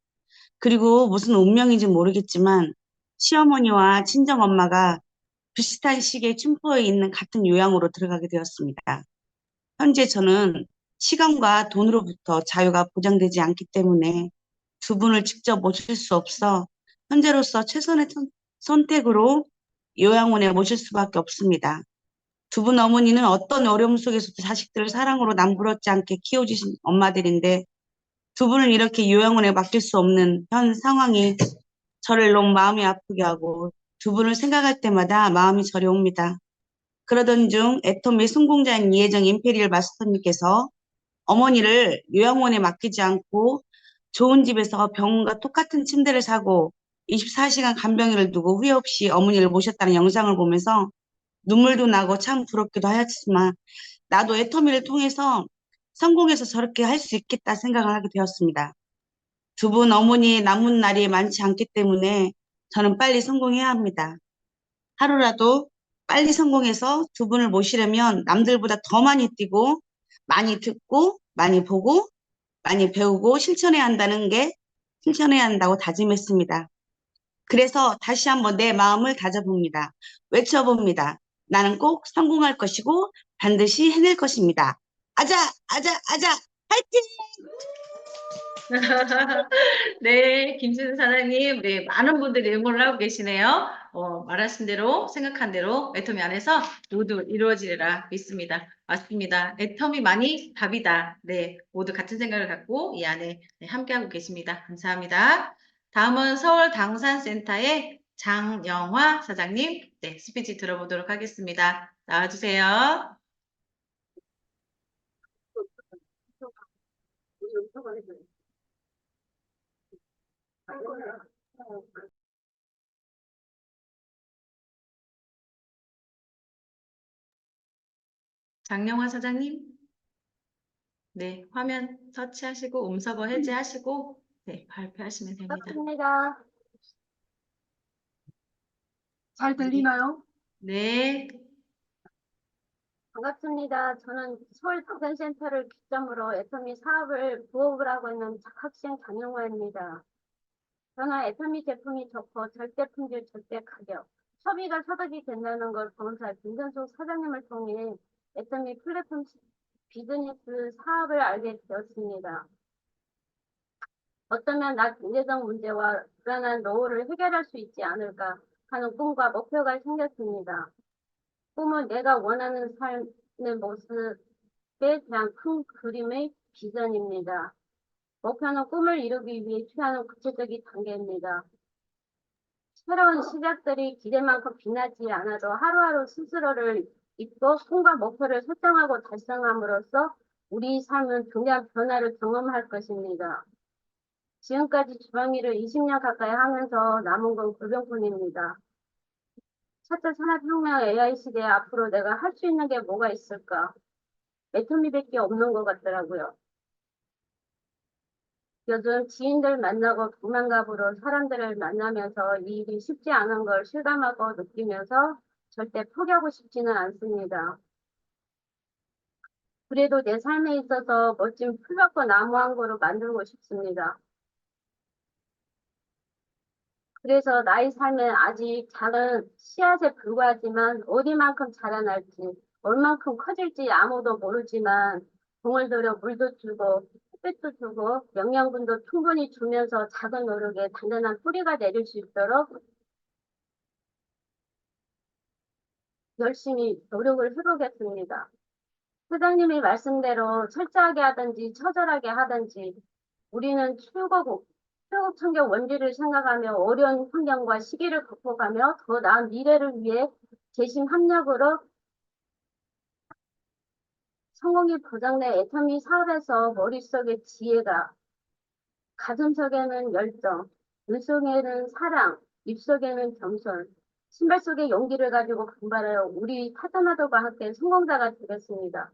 그리고 무슨 운명인지 모르겠지만 시어머니와 친정엄마가 비슷한 시기에 춘포에 있는 같은 요양으로 들어가게 되었습니다. 현재 저는 시간과 돈으로부터 자유가 보장되지 않기 때문에 두 분을 직접 모실 수 없어 현재로서 최선의 선택으로 요양원에 모실 수밖에 없습니다. 두 분 어머니는 어떤 어려움 속에서도 자식들을 사랑으로 남부럽지 않게 키워주신 엄마들인데 두 분을 이렇게 요양원에 맡길 수 없는 현 상황이 저를 너무 마음이 아프게 하고 두 분을 생각할 때마다 마음이 저려옵니다. 그러던 중 애터미 성공자인 이혜정 임페리얼 마스터님께서 어머니를 요양원에 맡기지 않고 좋은 집에서 병원과 똑같은 침대를 사고 24시간 간병인을 두고 후회 없이 어머니를 모셨다는 영상을 보면서 눈물도 나고 참 부럽기도 하였지만 나도 애터미를 통해서 성공해서 저렇게 할 수 있겠다 생각을 하게 되었습니다. 두 분 어머니 남은 날이 많지 않기 때문에 저는 빨리 성공해야 합니다. 하루라도 빨리 성공해서 두 분을 모시려면 남들보다 더 많이 뛰고 많이 듣고 많이 보고 많이 배우고 실천해야 한다고 다짐했습니다. 그래서 다시 한번 내 마음을 다져봅니다. 외쳐봅니다. 나는 꼭 성공할 것이고 반드시 해낼 것입니다. 아자, 아자, 아자, 화이팅! 네, 김수진 사장님, 네, 많은 분들이 응원을 하고 계시네요. 말하신 대로, 생각한 대로 애터미 안에서 모두 이루어지리라 믿습니다. 맞습니다. 애터미만이 답이다. 네, 모두 같은 생각을 갖고 이 안에 네, 함께하고 계십니다. 감사합니다. 다음은 서울 당산센터의 장영화 사장님, 네, 스피치 들어보도록 하겠습니다. 나와주세요. 장영화 사장님, 네, 화면 터치하시고 음서버 해제하시고 네, 발표하시면 됩니다. 반갑습니다. 잘 들리나요? 네, 반갑습니다. 저는 서울 당산센터를 기점으로 애터미 사업을 부업을 하고 있는 학생 장영화입니다. 저는 애터미 제품이 좋고 절대 품질, 절대 가격, 소비가 소득이 된다는 걸 본사 김선숙 사장님을 통해 애터미 플랫폼 비즈니스 사업을 알게 되었습니다. 어쩌면 나 경제적 문제와 불안한 노후를 해결할 수 있지 않을까 하는 꿈과 목표가 생겼습니다. 꿈은 내가 원하는 삶의 모습에 대한 큰 그림의 비전입니다. 목표는 꿈을 이루기 위해 취하는 구체적인 단계입니다. 새로운 시작들이 기대만큼 빛나지 않아도 하루하루 스스로를 잊고 꿈과 목표를 설정하고 달성함으로써 우리 삶은 중요한 변화를 경험할 것입니다. 지금까지 주방일을 20년 가까이 하면서 남은 건 골병뿐입니다. 차차 산업혁명 AI 시대에 앞으로 내가 할 수 있는 게 뭐가 있을까? 애터미밖에 없는 것 같더라고요. 요즘 지인들 만나고 도망갑으로 사람들을 만나면서 이 일이 쉽지 않은 걸 실감하고 느끼면서 절대 포기하고 싶지는 않습니다. 그래도 내 삶에 있어서 멋진 풀밭과 나무 한 그루 만들고 싶습니다. 그래서 나의 삶은 아직 작은 씨앗에 불과하지만 어디만큼 자라날지, 얼만큼 커질지 아무도 모르지만 공을 들여 물도 주고 햇빛도 주고 영양분도 충분히 주면서 작은 노력에 단단한 뿌리가 내릴 수 있도록 열심히 노력을 해보겠습니다. 회장님의 말씀대로 철저하게 하든지 처절하게 하든지 우리는 출국청결 원리를 생각하며 어려운 환경과 시기를 극복하며 더 나은 미래를 위해 재심 합력으로 성공이 보장된 애터미 사업에서 머릿속에 지혜가, 가슴속에는 열정, 눈속에는 사랑, 입속에는 겸손, 신발 속에 용기를 가지고 분발하여 우리 파트너들과 함께 성공자가 되겠습니다.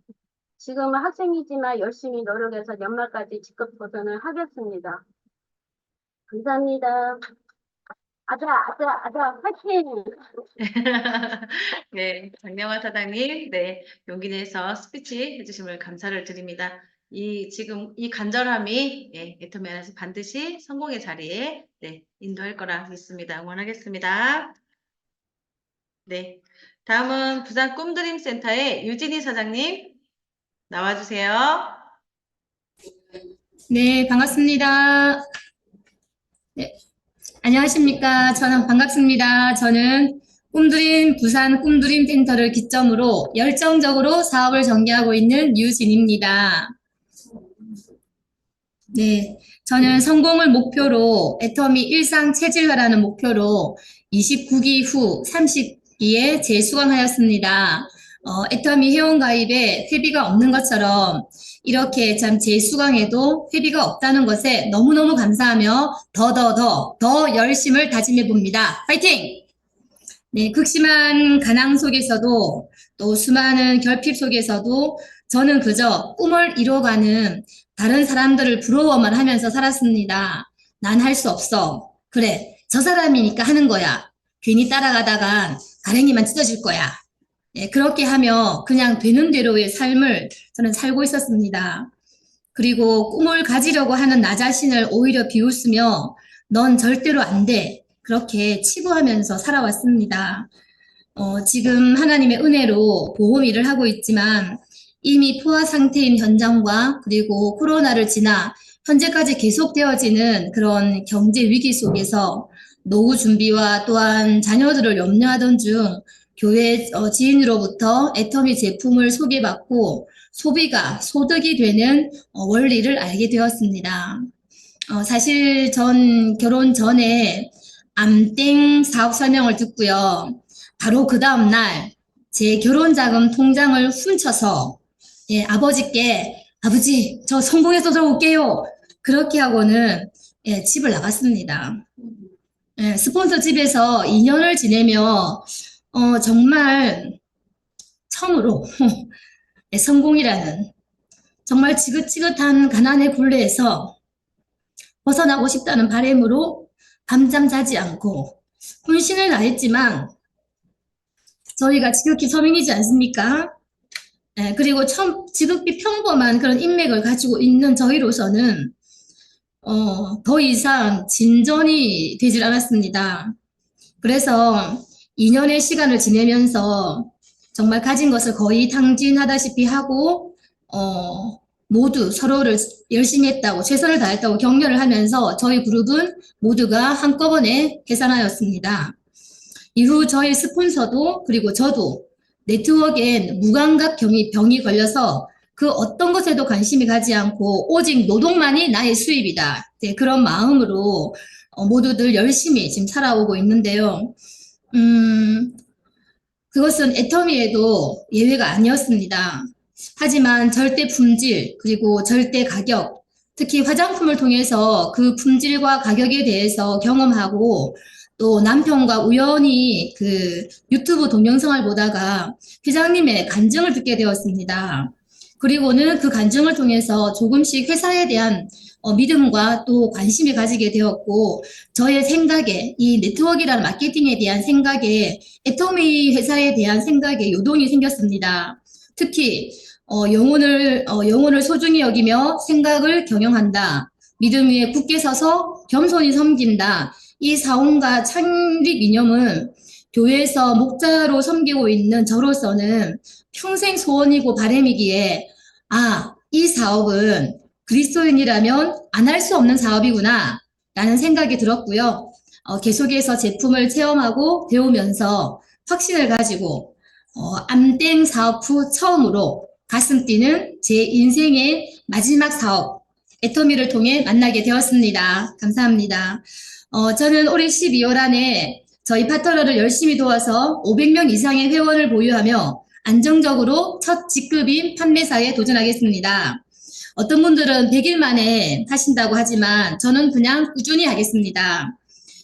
지금은 학생이지만 열심히 노력해서 연말까지 직급 도전을 하겠습니다. 감사합니다. 아자, 화이팅! 네, 장명화 사장님, 네, 용기 내서 스피치 해주심을 감사를 드립니다. 지금 이 간절함이, 예, 애터미 안에서 반드시 성공의 자리에, 네, 인도할 거라 믿습니다. 응원하겠습니다. 네, 다음은 부산 꿈드림 센터의 유진희 사장님, 나와주세요. 네, 반갑습니다. 네, 안녕하십니까. 반갑습니다. 저는 부산 꿈드림 센터를 기점으로 열정적으로 사업을 전개하고 있는 유진입니다. 네, 저는 성공을 목표로 애터미 일상 체질화라는 목표로 29기 후 30기에 재수강하였습니다. 애터미 회원가입에 회비가 없는 것처럼 이렇게 참 재수강에도 회비가 없다는 것에 너무너무 감사하며 더 열심을 다짐해 봅니다. 파이팅! 네, 극심한 가난 속에서도 또 수많은 결핍 속에서도 저는 그저 꿈을 이뤄가는 다른 사람들을 부러워만 하면서 살았습니다. 난 할 수 없어. 그래, 저 사람이니까 하는 거야. 괜히 따라가다간 가랭이만 찢어질 거야. 네, 그렇게 하며 그냥 되는 대로의 삶을 저는 살고 있었습니다. 그리고 꿈을 가지려고 하는 나 자신을 오히려 비웃으며 넌 절대로 안 돼. 그렇게 치부하면서 살아왔습니다. 지금 하나님의 은혜로 보험 일을 하고 있지만 이미 포화 상태인 현장과 그리고 코로나를 지나 현재까지 계속되어지는 그런 경제 위기 속에서 노후 준비와 또한 자녀들을 염려하던 중 교회 지인으로부터 애터미 제품을 소개받고 소비가 소득이 되는 원리를 알게 되었습니다. 사실 전 결혼 전에 암땡 사업 설명을 듣고요. 바로 그 다음날 제 결혼자금 통장을 훔쳐서 아버지께 아버지 저 성공해서 들어올게요. 그렇게 하고는 집을 나갔습니다. 스폰서 집에서 2년을 지내며 정말 처음으로 성공이라는 정말 지긋지긋한 가난의 굴레에서 벗어나고 싶다는 바람으로 밤잠 자지 않고 혼신을 다했지만 저희가 지극히 서민이지 않습니까? 그리고 지극히 평범한 그런 인맥을 가지고 있는 저희로서는 더 이상 진전이 되질 않았습니다. 그래서 2년의 시간을 지내면서 정말 가진 것을 거의 탕진하다시피 하고 모두 서로를 열심히 했다고 최선을 다했다고 격려를 하면서 저희 그룹은 모두가 한꺼번에 해산하였습니다. 이후 저희 스폰서도 그리고 저도 네트워크엔 무감각 병이 걸려서 그 어떤 것에도 관심이 가지 않고 오직 노동만이 나의 수입이다. 네, 그런 마음으로 모두들 열심히 지금 살아오고 있는데요. 그것은 애터미에도 예외가 아니었습니다. 하지만 절대 품질 그리고 절대 가격, 특히 화장품을 통해서 그 품질과 가격에 대해서 경험하고 또 남편과 우연히 그 유튜브 동영상을 보다가 회장님의 간증을 듣게 되었습니다. 그리고는 그 간증을 통해서 조금씩 회사에 대한 믿음과 또 관심을 가지게 되었고 저의 생각에 이 네트워크라는 마케팅에 대한 생각에 애터미 회사에 대한 생각에 요동이 생겼습니다. 특히 영혼을 소중히 여기며 생각을 경영한다. 믿음 위에 굳게 서서 겸손히 섬긴다. 이 사원과 창립 이념은 교회에서 목자로 섬기고 있는 저로서는 평생 소원이고 바람이기에, 이 사업은 그리스도인이라면 안 할 수 없는 사업이구나 라는 생각이 들었고요. 계속해서 제품을 체험하고 배우면서 확신을 가지고 암땡 사업 후 처음으로 가슴 뛰는 제 인생의 마지막 사업 애터미를 통해 만나게 되었습니다. 감사합니다. 저는 올해 12월 안에 저희 파트너를 열심히 도와서 500명 이상의 회원을 보유하며 안정적으로 첫 직급인 판매사에 도전하겠습니다. 어떤 분들은 100일 만에 하신다고 하지만 저는 그냥 꾸준히 하겠습니다.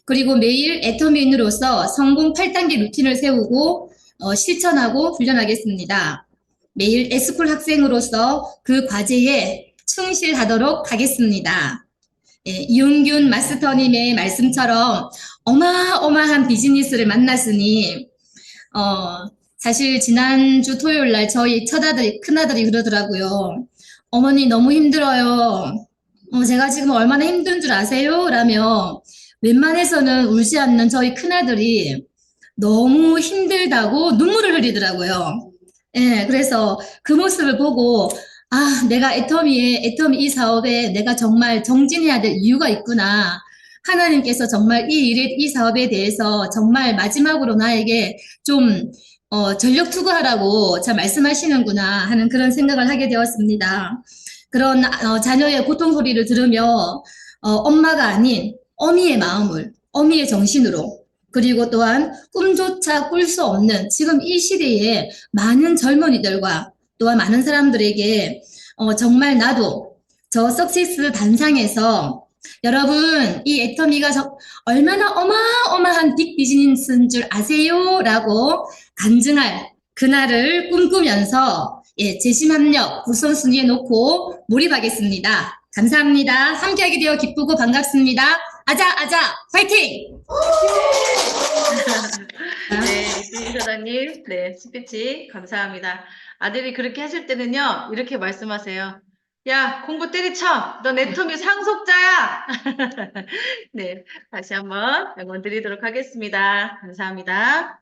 그리고 매일 애터미인으로서 성공 8단계 루틴을 세우고 실천하고 훈련하겠습니다. 매일 S쿨 학생으로서 그 과제에 충실하도록 하겠습니다. 이용균 마스터님의 말씀처럼 어마어마한 비즈니스를 만났으니 사실 지난주 토요일 날 저희 큰아들이 그러더라고요. 어머니 너무 힘들어요. 제가 지금 얼마나 힘든 줄 아세요? 라며 웬만해서는 울지 않는 저희 큰아들이 너무 힘들다고 눈물을 흘리더라고요. 그래서 그 모습을 보고 내가 애터미 이 사업에 내가 정말 정진해야 될 이유가 있구나. 하나님께서 정말 이 사업에 대해서 정말 마지막으로 나에게 좀 전력 투구하라고 참 말씀하시는구나 하는 그런 생각을 하게 되었습니다. 그런 자녀의 고통 소리를 들으며 엄마가 아닌 어미의 마음을, 어미의 정신으로, 그리고 또한 꿈조차 꿀 수 없는 지금 이 시대에 많은 젊은이들과 또한 많은 사람들에게 정말 나도 저 석세스 단상에서 여러분 이 애터미가 얼마나 어마어마한 빅 비즈니스인 줄 아세요? 라고 간증할 그날을 꿈꾸면서 재심합력 우선순위에 놓고 몰입하겠습니다. 감사합니다. 함께하게 되어 기쁘고 반갑습니다. 아자 화이팅! 네, 이수진 사장님, 네, 스피치 감사합니다. 아들이 그렇게 하실 때는요, 이렇게 말씀하세요. 야, 공부 때리쳐! 넌 애터미 상속자야! 네, 다시 한번 응원 드리도록 하겠습니다. 감사합니다.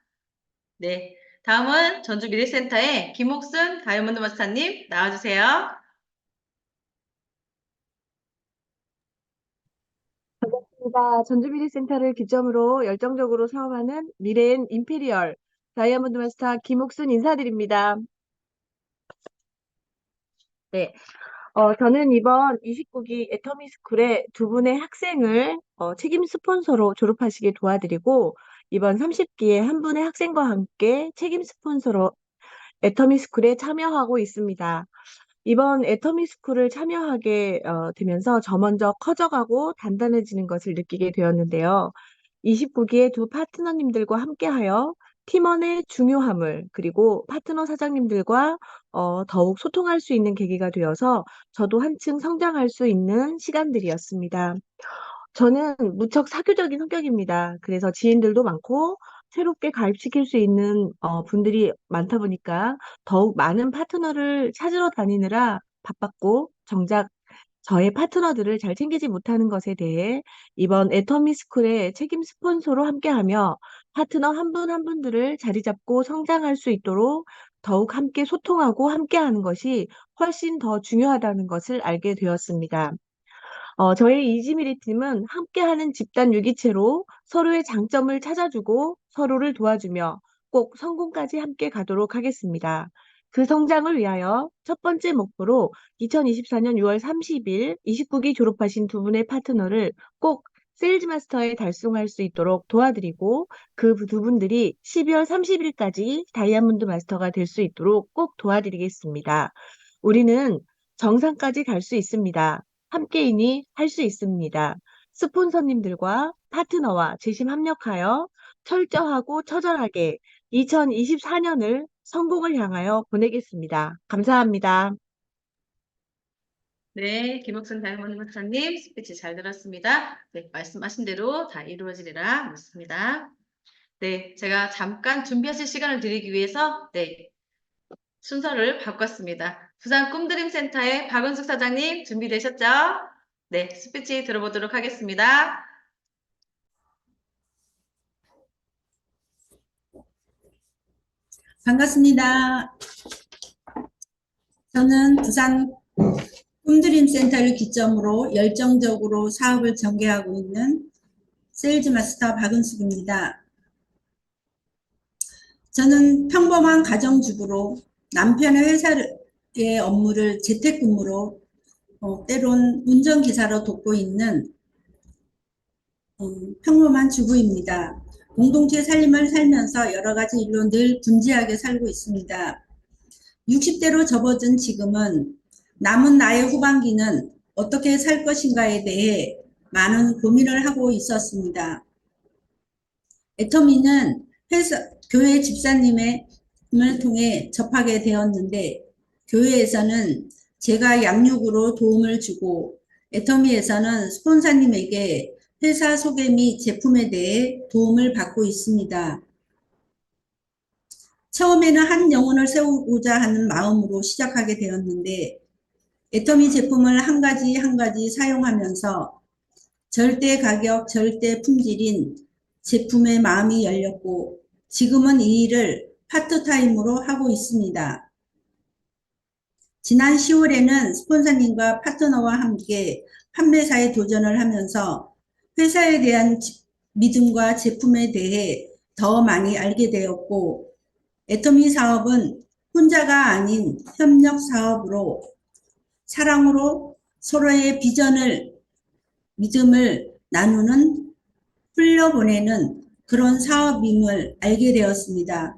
네, 다음은 전주미래센터의 김옥순 다이아몬드 마스터님 나와주세요. 반갑습니다. 전주미래센터를 기점으로 열정적으로 사업하는 미래엔 임페리얼 다이아몬드 마스터 김옥순 인사드립니다. 네, 저는 이번 29기 애터미 스쿨의 두 분의 학생을 책임 스폰서로 졸업하시게 도와드리고 이번 30기에 한 분의 학생과 함께 책임 스폰서로 애터미 스쿨에 참여하고 있습니다. 이번 애터미 스쿨을 참여하게 되면서 저 먼저 커져가고 단단해지는 것을 느끼게 되었는데요. 29기의 두 파트너님들과 함께하여 팀원의 중요함을 그리고 파트너 사장님들과 더욱 소통할 수 있는 계기가 되어서 저도 한층 성장할 수 있는 시간들이었습니다. 저는 무척 사교적인 성격입니다. 그래서 지인들도 많고 새롭게 가입시킬 수 있는 분들이 많다 보니까 더욱 많은 파트너를 찾으러 다니느라 바빴고 정작 저의 파트너들을 잘 챙기지 못하는 것에 대해 이번 애터미 스쿨의 책임 스폰서로 함께하며 파트너 한 분 한 분들을 자리 잡고 성장할 수 있도록 더욱 함께 소통하고 함께하는 것이 훨씬 더 중요하다는 것을 알게 되었습니다. 저희 이지미리 팀은 함께하는 집단 유기체로 서로의 장점을 찾아주고 서로를 도와주며 꼭 성공까지 함께 가도록 하겠습니다. 그 성장을 위하여 첫 번째 목표로 2024년 6월 30일 29기 졸업하신 두 분의 파트너를 꼭 세일즈 마스터에 달성할 수 있도록 도와드리고 그 두 분들이 12월 30일까지 다이아몬드 마스터가 될 수 있도록 꼭 도와드리겠습니다. 우리는 정상까지 갈 수 있습니다. 함께이니 할 수 있습니다. 스폰서님들과 파트너와 재심 협력하여 철저하고 처절하게 2024년을 성공을 향하여 보내겠습니다. 감사합니다. 네, 김옥순 다이아몬드 마스터님 스피치 잘 들었습니다. 네, 말씀하신 대로 다 이루어지리라 믿습니다. 네, 제가 잠깐 준비하실 시간을 드리기 위해서 네, 순서를 바꿨습니다. 부산 꿈드림 센터의 박은숙 사장님 준비되셨죠? 네, 스피치 들어보도록 하겠습니다. 반갑습니다. 저는 부산 꿈드림 센터를 기점으로 열정적으로 사업을 전개하고 있는 세일즈 마스터 박은숙입니다. 저는 평범한 가정주부로 남편의 회사의 업무를 재택근무로 때론 운전기사로 돕고 있는 평범한 주부입니다. 공동체 살림을 살면서 여러 가지 일로 늘 분주하게 살고 있습니다. 60대로 접어든 지금은 남은 나의 후반기는 어떻게 살 것인가에 대해 많은 고민을 하고 있었습니다. 애터미는 교회 집사님을 통해 접하게 되었는데 교회에서는 제가 양육으로 도움을 주고 애터미에서는 스폰서님에게 회사 소개 및 제품에 대해 도움을 받고 있습니다. 처음에는 한 영혼을 세우고자 하는 마음으로 시작하게 되었는데 애터미 제품을 한 가지 사용하면서 절대 가격, 절대 품질인 제품에 마음이 열렸고 지금은 이 일을 파트타임으로 하고 있습니다. 지난 10월에는 스폰서님과 파트너와 함께 판매사에 도전을 하면서 회사에 대한 믿음과 제품에 대해 더 많이 알게 되었고 애터미 사업은 혼자가 아닌 협력 사업으로 사랑으로 서로의 비전을 믿음을 나누는 흘려보내는 그런 사업임을 알게 되었습니다.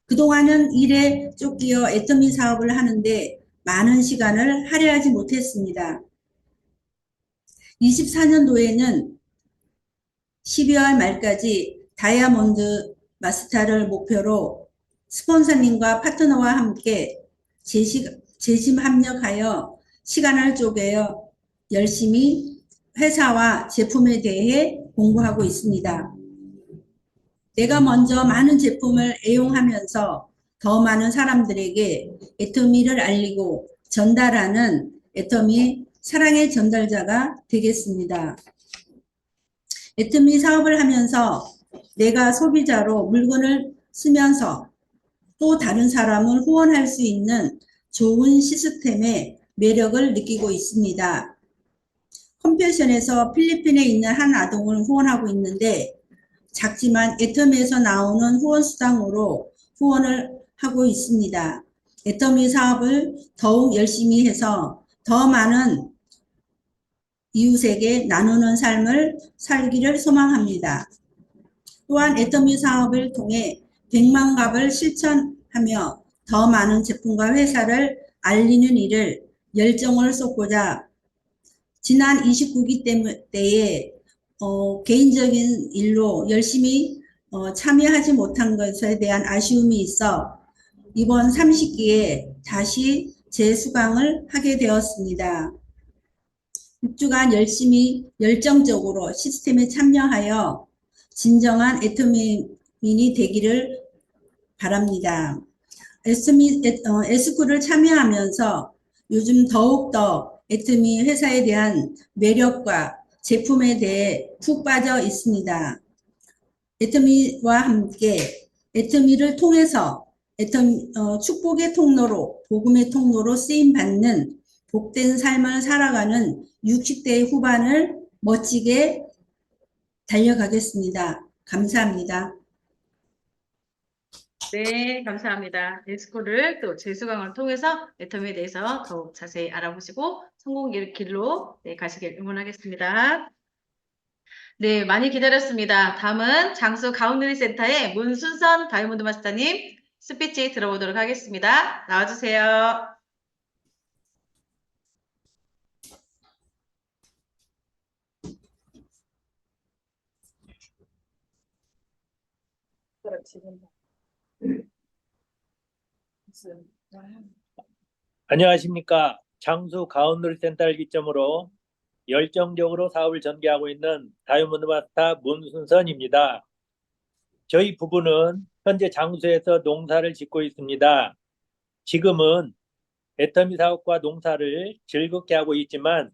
그동안은 일에 쫓기어 애터미 사업을 하는데 많은 시간을 할애하지 못했습니다. 24년도에는 12월 말까지 다이아몬드 마스터를 목표로 스폰서님과 파트너와 함께 재심 합력하여 시간을 쪼개어 열심히 회사와 제품에 대해 공부하고 있습니다. 내가 먼저 많은 제품을 애용하면서 더 많은 사람들에게 애터미를 알리고 전달하는 애터미 사랑의 전달자가 되겠습니다. 애터미 사업을 하면서 내가 소비자로 물건을 쓰면서 또 다른 사람을 후원할 수 있는 좋은 시스템의 매력을 느끼고 있습니다. 컴패션에서 필리핀에 있는 한 아동을 후원하고 있는데 작지만 애터미에서 나오는 후원 수당으로 후원을 하고 있습니다. 애터미 사업을 더욱 열심히 해서 더 많은 이웃에게 나누는 삶을 살기를 소망합니다. 또한 애터미 사업을 통해 100만 갑을 실천하며 더 많은 제품과 회사를 알리는 일을 열정을 쏟고자 지난 29기 때에 개인적인 일로 열심히 참여하지 못한 것에 대한 아쉬움이 있어 이번 30기에 다시 재수강을 하게 되었습니다. 6주간 열심히 열정적으로 시스템에 참여하여 진정한 애터미인이 되기를 바랍니다. 에스쿨을 참여하면서 요즘 더욱더 애터미 회사에 대한 매력과 제품에 대해 푹 빠져 있습니다. 애터미와 함께 애터미를 통해서 축복의 통로로 복음의 통로로 쓰임받는 복된 삶을 살아가는 60대 후반을 멋지게 달려가겠습니다. 감사합니다. 네, 감사합니다. 에스코를 또 재수강을 통해서 애터미에 대해서 더욱 자세히 알아보시고 성공 길로 가시길 응원하겠습니다. 네, 많이 기다렸습니다. 다음은 장수 가운데리 센터의 문순선 다이아몬드 마스터님 스피치 들어보도록 하겠습니다. 나와주세요. 안녕하십니까. 장수 가운데리 센터를 기점으로 열정적으로 사업을 전개하고 있는 다이아몬드 마스터 문순선입니다. 저희 부부는 현재 장수에서 농사를 짓고 있습니다. 지금은 애터미 사업과 농사를 즐겁게 하고 있지만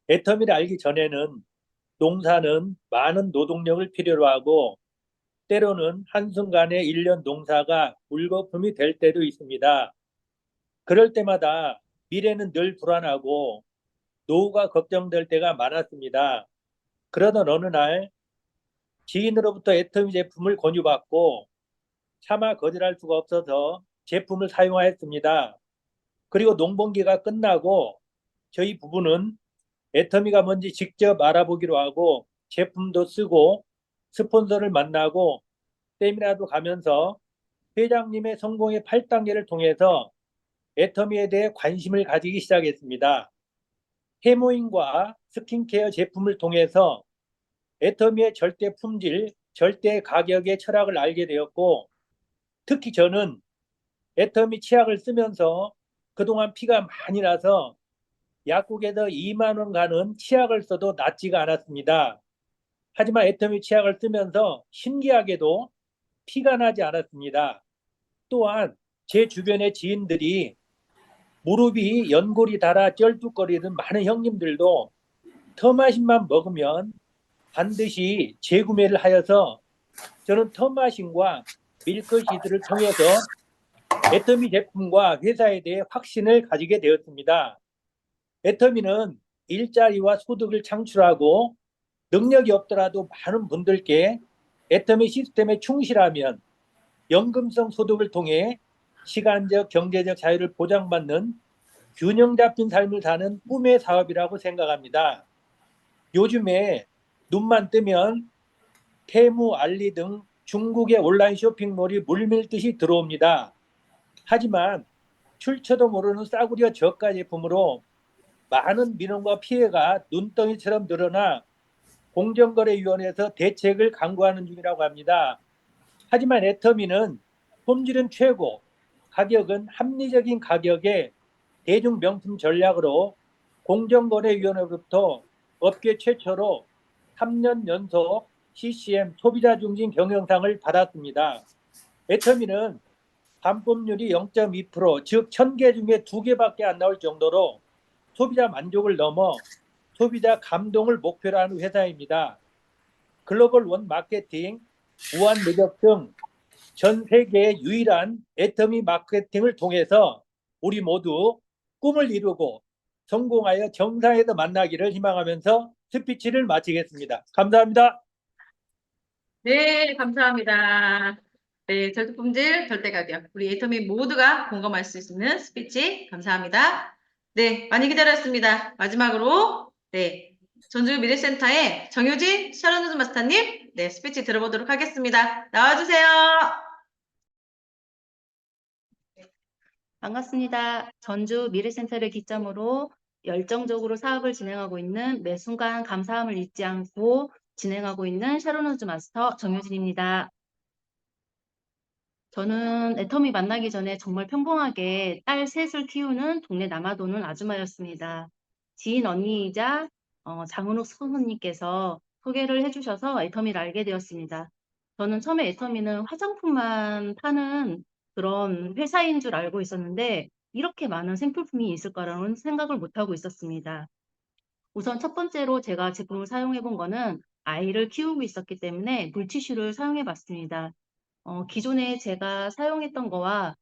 애터미를 알기 전에는 농사는 많은 노동력을 필요로 하고 때로는 한순간에 1년 농사가 물거품이 될 때도 있습니다. 그럴 때마다 미래는 늘 불안하고 노후가 걱정될 때가 많았습니다. 그러던 어느 날 지인으로부터 애터미 제품을 권유받고 차마 거절할 수가 없어서 제품을 사용하였습니다. 그리고 농번기가 끝나고 저희 부부는 애터미가 뭔지 직접 알아보기로 하고 제품도 쓰고 스폰서를 만나고 세미나도 가면서 회장님의 성공의 8단계를 통해서 애터미에 대해 관심을 가지기 시작했습니다. 해모인과 스킨케어 제품을 통해서 애터미의 절대 품질, 절대 가격의 철학을 알게 되었고 특히 저는 애터미 치약을 쓰면서 그동안 피가 많이 나서 약국에서 2만 원 가는 치약을 써도 낫지가 않았습니다. 하지만 애터미 치약을 쓰면서 신기하게도 피가 나지 않았습니다. 또한 제 주변의 지인들이 무릎이 연골이 닳아 쩔뚝거리는 많은 형님들도 터마신만 먹으면 반드시 재구매를 하여서 저는 터마신과 밀크시드를 통해서 애터미 제품과 회사에 대해 확신을 가지게 되었습니다. 애터미는 일자리와 소득을 창출하고 능력이 없더라도 많은 분들께 애터미 시스템에 충실하면 연금성 소득을 통해 시간적, 경제적 자유를 보장받는 균형 잡힌 삶을 사는 꿈의 사업이라고 생각합니다. 요즘에 눈만 뜨면 테무, 알리 등 중국의 온라인 쇼핑몰이 물밀듯이 들어옵니다. 하지만 출처도 모르는 싸구려 저가 제품으로 많은 민원과 피해가 눈덩이처럼 늘어나 공정거래위원회에서 대책을 강구하는 중이라고 합니다. 하지만 애터미는 품질은 최고, 가격은 합리적인 가격에 대중 명품 전략으로 공정거래위원회로부터 업계 최초로 3년 연속 CCM 소비자 중심 경영상을 받았습니다. 애터미는 반품률이 0.2%, 즉 1000개 중에 2개밖에 안 나올 정도로 소비자 만족을 넘어 소비자 감동을 목표로 하는 회사입니다. 글로벌 원 마케팅, 무한 매력 등 전 세계의 유일한 애터미 마케팅을 통해서 우리 모두 꿈을 이루고 성공하여 정상에서 만나기를 희망하면서 스피치를 마치겠습니다. 감사합니다. 네, 감사합니다. 네, 절대 품질, 절대 가격. 우리 애터미 모두가 공감할 수 있는 스피치 감사합니다. 네, 많이 기다렸습니다. 마지막으로 네, 전주 미래센터의 정효진 샤론우즈 마스터님 네, 스피치 들어보도록 하겠습니다. 나와주세요. 반갑습니다. 전주 미래센터를 기점으로 열정적으로 사업을 진행하고 있는 매 순간 감사함을 잊지 않고 진행하고 있는 샤론우즈 마스터 정효진입니다. 저는 애터미 만나기 전에 정말 평범하게 딸 셋을 키우는 동네 남아도는 아주마였습니다. 지인 언니이자 장은옥 선생님께서 소개를 해주셔서 애터미를 알게 되었습니다. 저는 처음에 애터미는 화장품만 파는 그런 회사인 줄 알고 있었는데 이렇게 많은 생필품이 있을 거라는 생각을 못하고 있었습니다. 우선 첫 번째로 제가 제품을 사용해 본 거는 아이를 키우고 있었기 때문에 물티슈를 사용해 봤습니다. 기존에 제가 사용했던 거와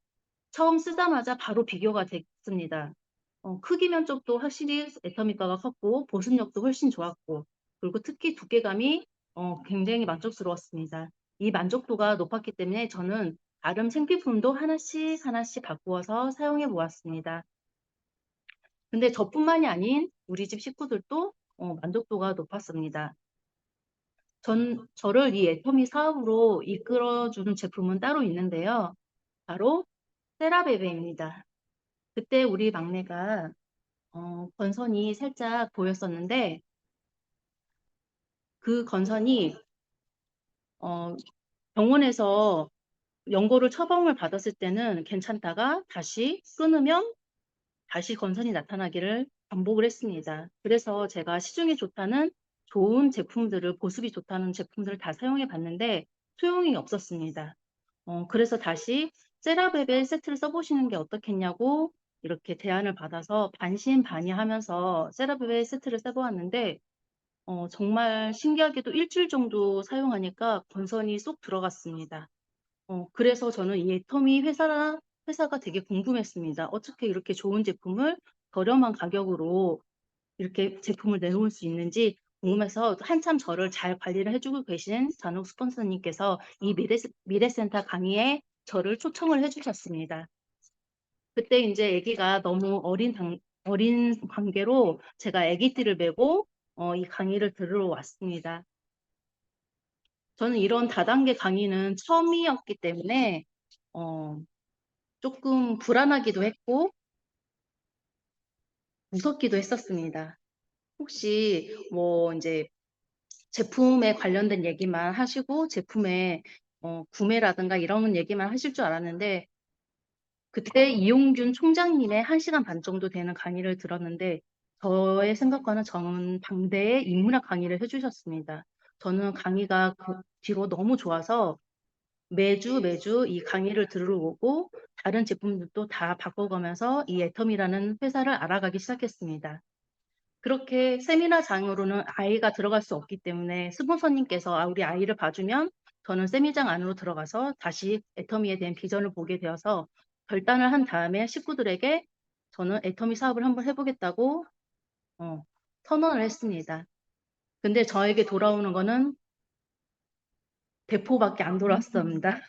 처음 쓰자마자 바로 비교가 됐습니다. 크기 면적도 확실히 애터미 거가 컸고 보습력도 훨씬 좋았고 그리고 특히 두께감이 굉장히 만족스러웠습니다. 이 만족도가 높았기 때문에 저는 다른 생필품도 하나씩 바꾸어서 사용해 보았습니다. 근데 저뿐만이 아닌 우리 집 식구들도 만족도가 높았습니다. 저를 이 애터미 사업으로 이끌어주는 제품은 따로 있는데요. 바로 세라베베입니다. 그때 우리 막내가 건선이 살짝 보였었는데 그 건선이 병원에서 연고를 처방을 받았을 때는 괜찮다가 다시 끊으면 다시 건선이 나타나기를 반복을 했습니다. 그래서 제가 시중에 좋다는 좋은 제품들을 보습이 좋다는 제품들을 다 사용해 봤는데 소용이 없었습니다. 그래서 다시 세라베베 세트를 써보시는 게 어떻겠냐고 이렇게 제안을 받아서 반신반의하면서 세라젬 세트를 써보았는데 정말 신기하게도 일주일 정도 사용하니까 건선이 쏙 들어갔습니다. 그래서 저는 이 애터미 회사가 되게 궁금했습니다. 어떻게 이렇게 좋은 제품을 저렴한 가격으로 이렇게 제품을 내놓을 수 있는지 궁금해서 한참 저를 잘 관리를 해주고 계신 잔혹 스폰서님께서 이 미래센터 강의에 저를 초청을 해주셨습니다. 그때 이제 아기가 너무 어린 관계로 제가 아기띠를 메고 이 강의를 들으러 왔습니다. 저는 이런 다단계 강의는 처음이었기 때문에 조금 불안하기도 했고 무섭기도 했었습니다. 혹시 뭐 이제 제품에 관련된 얘기만 하시고 제품의 구매라든가 이런 얘기만 하실 줄 알았는데 그때 이용균 총장님의 1시간 반 정도 되는 강의를 들었는데 저의 생각과는 정반대의 인문학 강의를 해주셨습니다. 저는 강의가 그 뒤로 너무 좋아서 매주 이 강의를 들으러 오고 다른 제품들도 다 바꿔가면서 이 애텀이라는 회사를 알아가기 시작했습니다. 그렇게 세미나장으로는 아이가 들어갈 수 없기 때문에 스폰서님께서 우리 아이를 봐주면 저는 세미장 안으로 들어가서 다시 애터미에 대한 비전을 보게 되어서 결단을 한 다음에 식구들에게 저는 애터미 사업을 한번 해보겠다고 선언을 했습니다. 근데 저에게 돌아오는 거는 대포밖에 안 돌아왔습니다.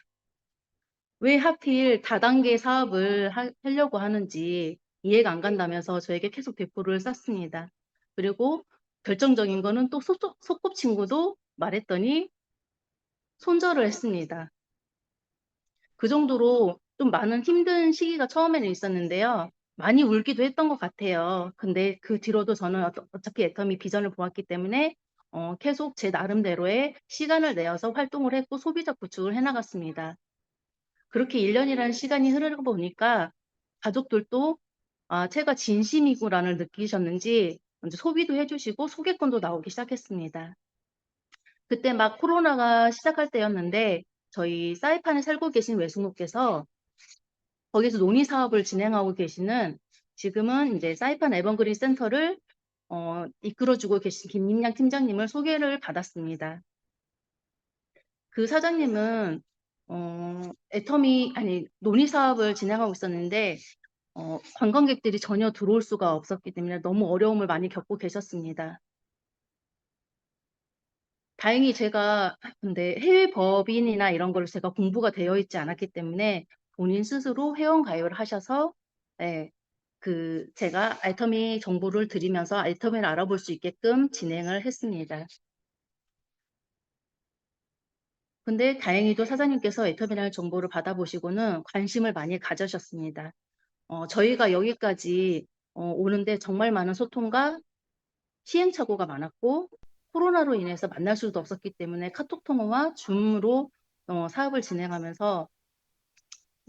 왜 하필 다단계 사업을 하려고 하는지 이해가 안 간다면서 저에게 계속 대포를 쐈습니다. 그리고 결정적인 거는 또 소꿉친구도 말했더니 손절을 했습니다. 그 정도로 좀 많은 힘든 시기가 처음에는 있었는데요. 많이 울기도 했던 것 같아요. 근데 그 뒤로도 저는 어차피 애터미 비전을 보았기 때문에 계속 제 나름대로의 시간을 내어서 활동을 했고 소비적 구축을 해나갔습니다. 그렇게 1년이라는 시간이 흐르고 보니까 가족들도 제가 진심이구나를 느끼셨는지 먼저 소비도 해주시고 소개권도 나오기 시작했습니다. 그때 막 코로나가 시작할 때였는데 저희 사이판에 살고 계신 외숙모께서 거기서 논의 사업을 진행하고 계시는 지금은 이제 사이판 에버그린 센터를 이끌어주고 계신 김임양 팀장님을 소개를 받았습니다. 그 사장님은 논의 사업을 진행하고 있었는데 관광객들이 전혀 들어올 수가 없었기 때문에 너무 어려움을 많이 겪고 계셨습니다. 다행히 제가 근데 해외 법인이나 이런 걸로 제가 공부가 되어 있지 않았기 때문에 본인 스스로 회원 가입을 하셔서 제가 애터미 정보를 드리면서 애터미를 알아볼 수 있게끔 진행을 했습니다. 근데 다행히도 사장님께서 애터미라는 정보를 받아보시고는 관심을 많이 가져셨습니다. 저희가 여기까지 오는데 정말 많은 소통과 시행착오가 많았고 코로나로 인해서 만날 수도 없었기 때문에 카톡 통화와 줌으로 사업을 진행하면서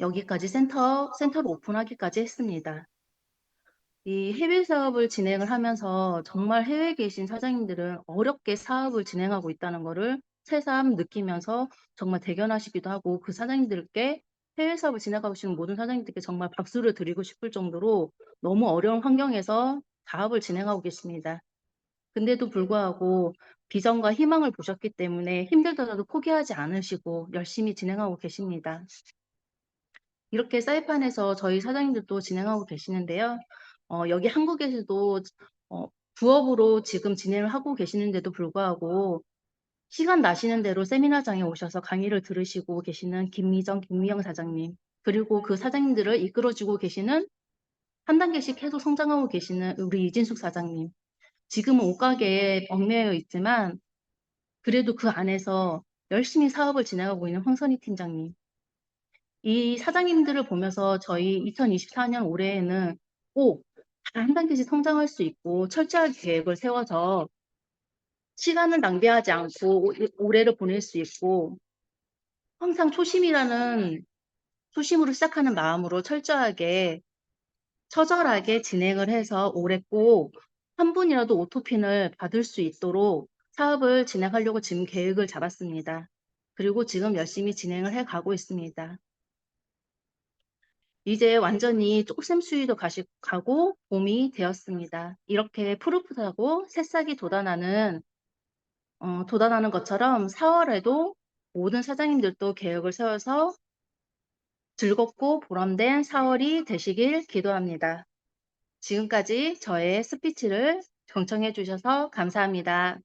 여기까지 센터를 오픈하기까지 했습니다. 이 해외 사업을 진행을 하면서 정말 해외에 계신 사장님들은 어렵게 사업을 진행하고 있다는 것을 새삼 느끼면서 정말 대견하시기도 하고 그 사장님들께 해외 사업을 진행하고 계시는 모든 사장님들께 정말 박수를 드리고 싶을 정도로 너무 어려운 환경에서 사업을 진행하고 계십니다. 근데도 불구하고 비전과 희망을 보셨기 때문에 힘들더라도 포기하지 않으시고 열심히 진행하고 계십니다. 이렇게 사이판에서 저희 사장님들도 진행하고 계시는데요. 여기 한국에서도 부업으로 지금 진행을 하고 계시는데도 불구하고 시간 나시는 대로 세미나장에 오셔서 강의를 들으시고 계시는 김미영 사장님, 그리고 그 사장님들을 이끌어주고 계시는 한 단계씩 계속 성장하고 계시는 우리 이진숙 사장님, 지금은 옷가게에 얽매여 있지만 그래도 그 안에서 열심히 사업을 진행하고 있는 황선희 팀장님, 이 사장님들을 보면서 저희 2024년 올해에는 꼭 한 단계씩 성장할 수 있고 철저하게 계획을 세워서 시간을 낭비하지 않고 올해를 보낼 수 있고 항상 초심으로 시작하는 마음으로 철저하게 처절하게 진행을 해서 올해 꼭 한 분이라도 오토핀을 받을 수 있도록 사업을 진행하려고 지금 계획을 잡았습니다. 그리고 지금 열심히 진행을 해 가고 있습니다. 이제 완전히 쪽샘수위도 가고 봄이 되었습니다. 이렇게 푸릇푸릇하고 새싹이 돋아나는 것처럼 4월에도 모든 사장님들도 계획을 세워서 즐겁고 보람된 4월이 되시길 기도합니다. 지금까지 저의 스피치를 경청해 주셔서 감사합니다.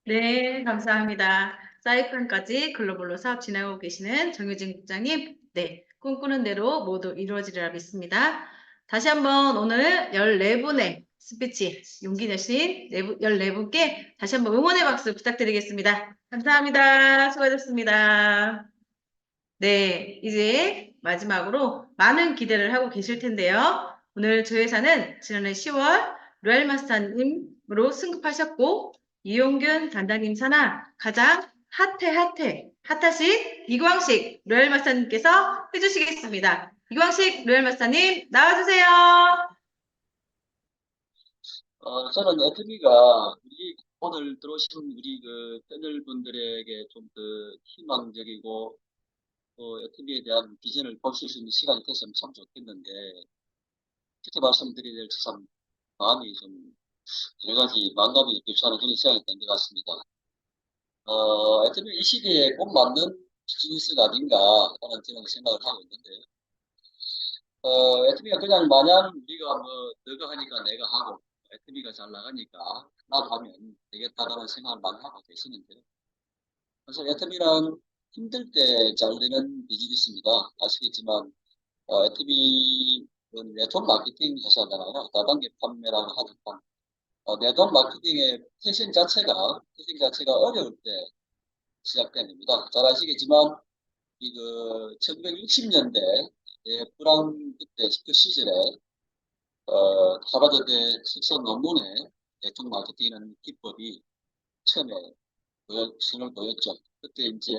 네, 감사합니다. 사이판까지 글로벌로 사업 진행하고 계시는 정유진 국장님, 네, 꿈꾸는 대로 모두 이루어지리라 믿습니다. 다시 한번 오늘 14분의 스피치 용기 내신 14분께 다시 한번 응원의 박수 부탁드리겠습니다. 감사합니다. 수고하셨습니다. 네, 이제 마지막으로 많은 기대를 하고 계실 텐데요. 오늘 저희 회사는 지난해 10월 로얄 마스터님으로 승급하셨고 이용균 단장님 산하 가장 핫하신 이광식 로얄 마스터님께서 해주시겠습니다. 이광식 로얄 마스터님 나와주세요. 저는 애터미가 우리 오늘 들어오신 우리 그 패널분들에게 좀 더 희망적이고 또 애터미에 대한 비전을 볼 수 있는 시간이 됐으면 참 좋겠는데 그렇게 말씀드려야 될 참 마음이 좀 여러 가지 망감이 교차하는 그런 시간이 된 것 같습니다. 애터미 이 시대에 꼭 맞는 비즈니스가 아닌가 하는 저는 생각을 하고 있는데 애터미가 그냥 마냥 우리가 뭐 너가 하니까 내가 하고 애터미가 잘 나가니까 나도 하면 되겠다라는 생각을 많이 하고 계시는데 그래서 애터미는 힘들 때 잘 되는 비즈니스입니다. 아시겠지만 애터미는 네트워크 마케팅 회사잖아요. 다단계 판매라고 하니까 네트워크 마케팅의 태생 자체가 어려울 때 시작된 겁니다. 잘 아시겠지만 이그 1960년대 브라운 그때 그 시절에 하버드대 석사 논문에 네트워크 마케팅이라는 기법이 처음에 신을 보였죠. 그때 이제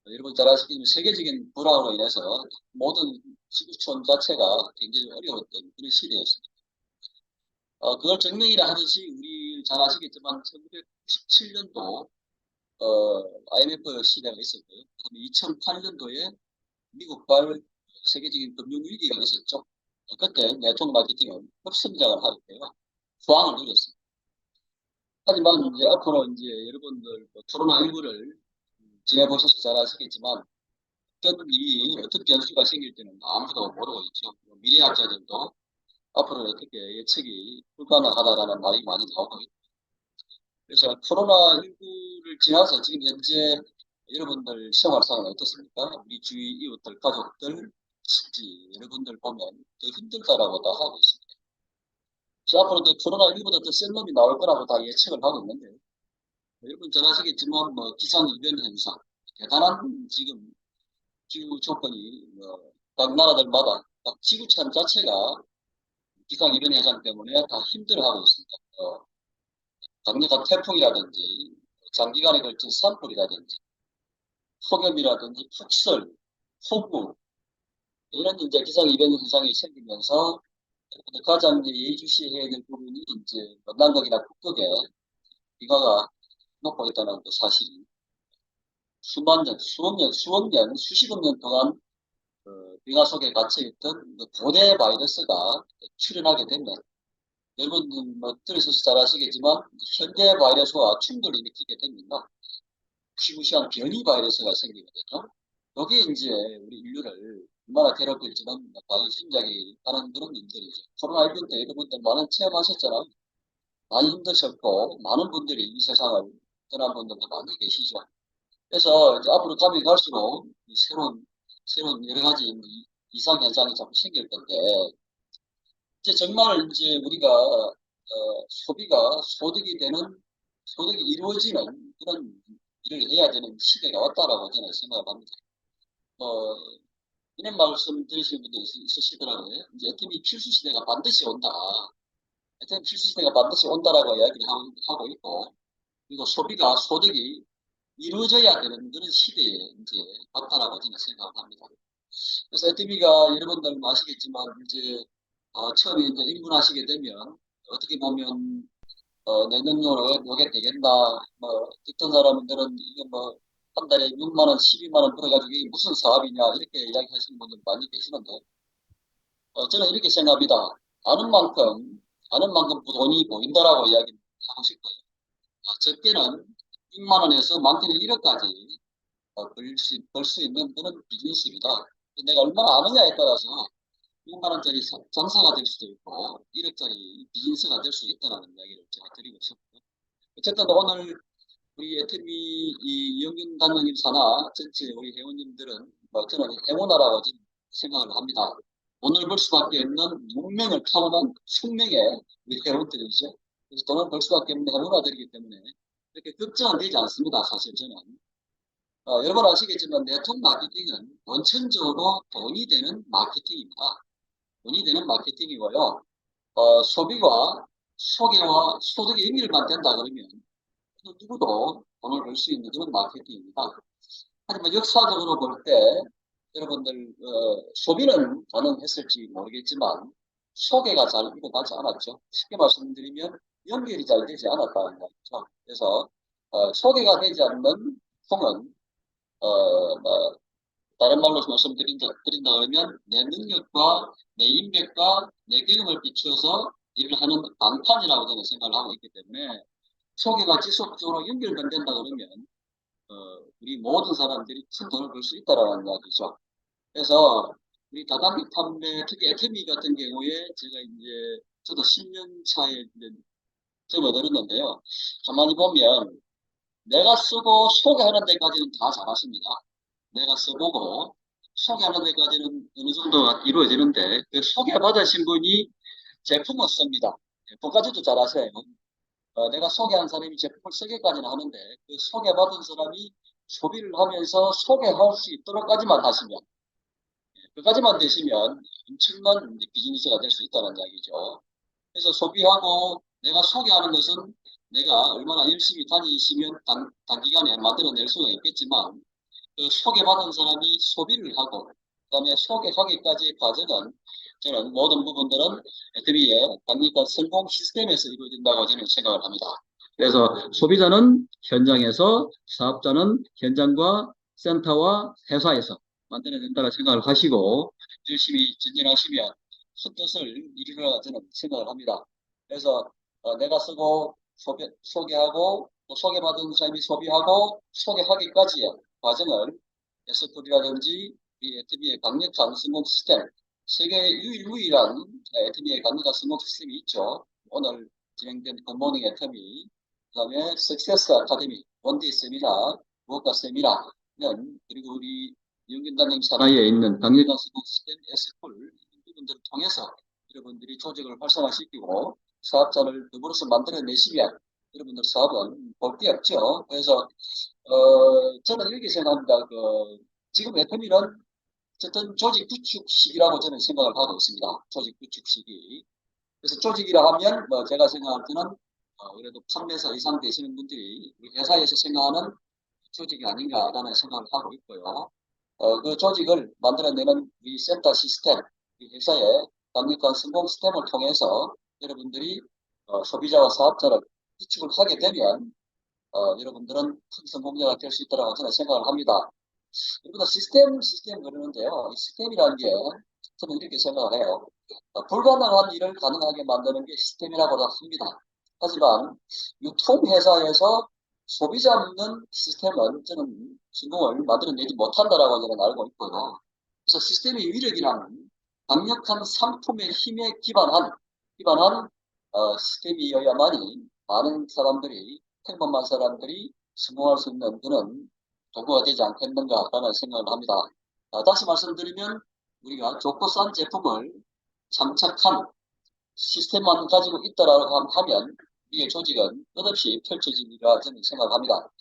여러분 잘 아시겠지만 세계적인 불황으로 인해서 모든 지구촌 자체가 굉장히 어려웠던 그런 시대였습니다. 그걸 증명이라 하듯이 우리 잘 아시겠지만 1997년도 IMF 시대가 있었고요. 2008년도에 미국발 세계적인 금융위기가 있었죠. 그때 네트워크 마케팅은 급성장을 하는데요. 수황을 누렸습니다. 하지만 이제 앞으로 이제 여러분들 코로나19를 지내보셔서 잘 아시겠지만 어떤 일이 어떤 변수가 생길지는 아무도 모르고 있죠. 미래학자들도 앞으로 어떻게 예측이 불가능하다라는 말이 많이 나오고 있고 그래서 코로나19를 지나서 지금 현재 여러분들 생활상은 어떻습니까? 우리 주위 이웃들, 가족들, 친지 여러분들 보면 더 힘들다라고 다 하고 있습니다. 그래서 앞으로도 코로나19보다 더 센 놈이 나올 거라고 다 예측을 하고 있는데 여러분 잘 아시겠지만 뭐 기상이변 현상 대단한 지금 기후 조건이 각 나라들마다 각 지구촌 자체가 기상이변 현상 때문에 다 힘들어하고 있습니다. 강력한 태풍이라든지 장기간에 걸친 산불이라든지 폭염이라든지 폭설, 폭우 이런 이제 기상이변 현상이 생기면서 가장 예의주시해야 될 부분이 이제 남극이나 북극에 비가가 높고 있다는 그 사실이 수만 년, 수억 년, 수십억 년 동안 빙하 속에 갇혀있던 고대 바이러스가 출현하게 되면 여러분 뭐 들으셔서 잘 아시겠지만 현대 바이러스와 충돌을 일으키게 됩니다. 무시무시한 변이 바이러스가 생기게 되죠. 여기 이제 우리 인류를 얼마나 괴롭힐지는 많이 짐작이 가는 그런 일들이죠. 코로나19 때 여러분들 많은 체험하셨잖아요. 많이 힘드셨고 많은 분들이 이 세상을 떠난 분들도 많이 계시죠. 그래서 이제 앞으로 가면 갈수록 새로운 여러 가지 이상 현상이 자꾸 생길 건데 이제 정말 이제 우리가 소비가 소득이 이루어지는 그런 일을 해야 되는 시대가 왔다라고 저는 생각을 합니다. 이런 말씀 들으시는 분들이 있으시더라고요. 이제 애터미 필수 시대가 반드시 온다. 애터미 필수 시대가 반드시 온다라고 이야기를 하고 있고 그리고 소득이 이루어져야 되는 그런 시대에 이제 왔다라고 저는 생각을 합니다. 그래서 애터미가 여러분들 아시겠지만 이제 처음에 이제 입문하시게 되면 어떻게 보면 내년도로 요게 되겠나 뭐 듣던 사람들은 이거 뭐 한 달에 6만 원, 12만 원 벌어가지고 이게 무슨 사업이냐 이렇게 이야기하시는 분들 많이 계시는데 저는 이렇게 생각합니다. 아는 만큼 돈이 보인다라고 이야기를 하고 싶고요. 적게는 6만 원에서 많게는 1억까지 벌 수 있는 그런 비즈니스입니다. 내가 얼마나 아느냐에 따라서 6만 원짜리 장사가 될 수도 있고 1억짜리 비즈니스가 될 수 있다는 이야기를 제가 드리고 싶고요. 어쨌든 오늘 우리 애터미 이영균 단장님 산하 전체 우리 회원님들은 저는 행운아라고 생각을 합니다. 돈을 벌 수밖에 없는 문명을 타고난 숙명의 우리 회원들이죠. 그래서 돈을 벌 수밖에 없는 행운아들이기 때문에 이렇게 걱정은 되지 않습니다. 사실 저는. 여러분 아시겠지만 네트워크 마케팅은 원천적으로 돈이 되는 마케팅입니다. 돈이 되는 마케팅이고요. 소비와 소개와 소득의 연결만 된다 그러면 누구도 돈을 벌 수 있는 그런 마케팅입니다. 하지만 역사적으로 볼 때 여러분들 소비는 가능했을지 모르겠지만 소개가 잘 일어나지 않았죠. 쉽게 말씀드리면 연결이 잘 되지 않았다는 거죠. 그래서 소개가 되지 않는 통은 다른 말로 말씀드린다 그러면 내 능력과 내 인맥과 내 경험을 비추어서 일을 하는 방판이라고 저는 생각을 하고 있기 때문에 소개가 지속적으로 연결된다 그러면 우리 모든 사람들이 큰 돈을 벌 수 있다라는 이야기죠. 그래서 우리 다단계 판매, 특히 애터미 같은 경우에 제가 이제 저도 10년 차에 접어들었는데요. 가만히 보면 내가 쓰고 소개하는 데까지는 다 잘하십니다. 내가 써보고 소개하는 데까지는 어느 정도가 이루어지는데 그 소개받으신 분이 제품을 씁니다. 제품까지도 잘하셔요. 내가 소개한 사람이 제품을 쓰기까지는 하는데 그 소개받은 사람이 소비를 하면서 소개할 수 있도록까지만 하시면 그까지만 되시면 엄청난 비즈니스가 될 수 있다는 이야기죠. 그래서 소비하고 내가 소개하는 것은 내가 얼마나 열심히 다니시면 단기간에 만들어낼 수가 있겠지만 그 소개받은 사람이 소비를 하고 그다음에 소개하기까지의 과정은 저는 모든 부분들은 애터미의 강력한 성공 시스템에서 이루어진다고 저는 생각을 합니다. 그래서 소비자는 현장에서 사업자는 현장과 센터와 회사에서 만들어낸다고 생각을 하시고 열심히 전진하시면 큰 뜻을 이루리라 저는 생각을 합니다. 그래서 내가 쓰고 소개하고 또 소개받은 사람이 소비하고 소개하기까지의 과정을 SFD라든지 이 애터미의 강력한 성공 시스템, 세계 유일무이한 애터미의 강력한 성공 시스템이 있죠. 오늘 진행된 굿모닝 애터미, 그 다음에 석세스 아카데미, 원데이 세미나, 무엇과 세미나는 그리고 우리 이영균 단장님 산하에 있는 강력한 성공 시스템 S쿨 부분들을 통해서 여러분들이 조직을 활성화시키고 사업자를 더불어서 만들어내시면 여러분들 사업은 볼 게 없죠. 그래서 저는 이렇게 생각합니다. 지금 애터미는 어쨌든 조직 구축 시기라고 저는 생각을 하고 있습니다. 조직 구축 시기. 그래서 조직이라 하면 제가 생각할 때는 그래도 판매사 이상 되시는 분들이 우리 회사에서 생각하는 조직이 아닌가라는 생각을 하고 있고요. 그 조직을 만들어내는 우리 센터 시스템, 우리 회사의 강력한 성공 시스템을 통해서 여러분들이 소비자와 사업자를 구축을 하게 되면 여러분들은 큰 성공자가 될 수 있다고 저는 생각을 합니다. 여러분들 시스템 그러는데요. 이 시스템이라는 게 저는 이렇게 생각을 해요. 불가능한 일을 가능하게 만드는 게 시스템이라고 합니다. 하지만 유통회사에서 소비자 없는 시스템은 저는 성공을 만들어내지 못한다라고 저는 알고 있고요. 그래서 시스템의 위력이라는 강력한 상품의 힘에 기반한 시스템이어야만이 많은 사람들이 평범한 사람들이 성공할 수 있는 그런 도구가 되지 않겠는가라는 생각을 합니다. 다시 말씀드리면 우리가 좋고 싼 제품을 장착한 시스템만 가지고 있다라고 하면 우리의 조직은 끝없이 펼쳐지리라 저는 생각합니다.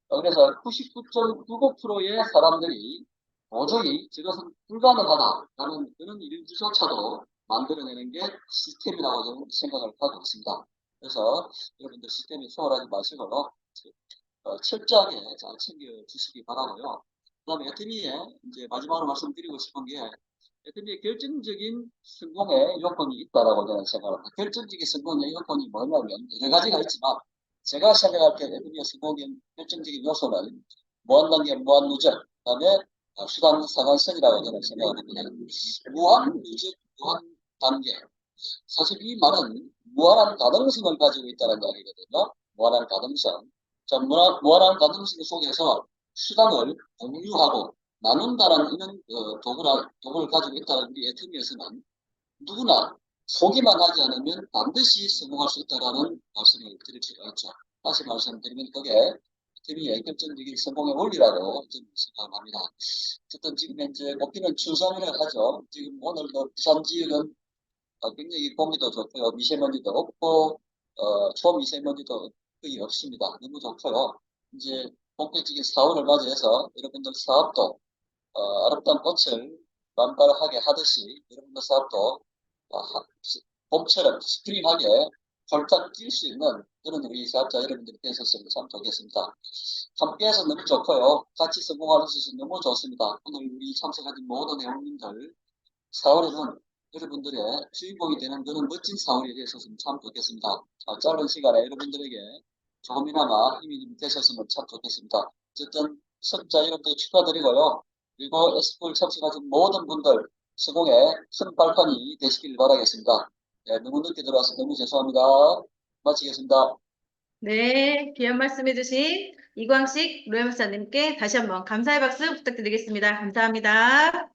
그래서 99.99%의 사람들이 도저히 저것은 불가능하다라는 그런 일조차도 만들어내는 게 시스템이라고 저는 생각을 하고 있습니다. 그래서 여러분들 시스템에 소홀하지 마시고 철저하게 잘 챙겨주시기 바라고요. 그 다음에 애터미에 이제 마지막으로 말씀드리고 싶은 게 애터미의 결정적인 성공의 요건이 있다라고 저는 생각합니다. 결정적인 성공의 요건이 뭐냐면 여러 가지가 있지만 제가 생각할 때 애터미의 성공의 결정적인 요소는 무한단계, 무한누적, 그다음에 수단 상한선이라고 저는 생각합니다. 무한누적, 무한단계. 사실 이 말은 무한한 가능성을 가지고 있다는 이야기거든요. 무한한 가능성. 자, 무한한 가능성 속에서 수단을 공유하고 나눈다는 이런 도구를 가지고 있다는 우리 애터미에서는 누구나 포기만 하지 않으면 반드시 성공할 수 있다는 말씀을 드릴 수가 있죠. 다시 말씀드리면 그게 애터미의 결정적인 성공의 원리라고 저는 생각합니다. 어쨌든 지금 현재 높이는 추상이라 하죠. 지금 오늘도 부산 지역은 굉장히 공기도 좋고요. 미세먼지도 없고 초미세먼지도 거의 없습니다. 너무 좋고요. 이제 본격적인 4월을 맞이해서 여러분들 사업도 아름다운 꽃을 만발하게 하듯이 여러분들 사업도 봄처럼 스크린하게 활짝 뛸 수 있는 그런 우리 사업자 여러분들이 되셨으면 참 좋겠습니다. 함께해서 너무 좋고요. 같이 성공할 수 있어서 너무 좋습니다. 오늘 우리 참석하신 모든 회원님들 4월에는 여러분들의 주인공이 되는 그런 멋진 4월이 되셨으면 참 좋겠습니다. 짧은 시간에 여러분들에게 조금이나마 힘이 좀 되셨으면 참 좋겠습니다. 어쨌든 석자 여러분들 축하드리고요. 그리고 에스풀 참석하신 모든 분들 성공의 큰 발판이 되시길 바라겠습니다. 네, 너무 늦게 들어와서 너무 죄송합니다. 마치겠습니다. 네, 귀한 말씀 해주신 이광식 로얄 목사님께 다시 한번 감사의 박수 부탁드리겠습니다. 감사합니다.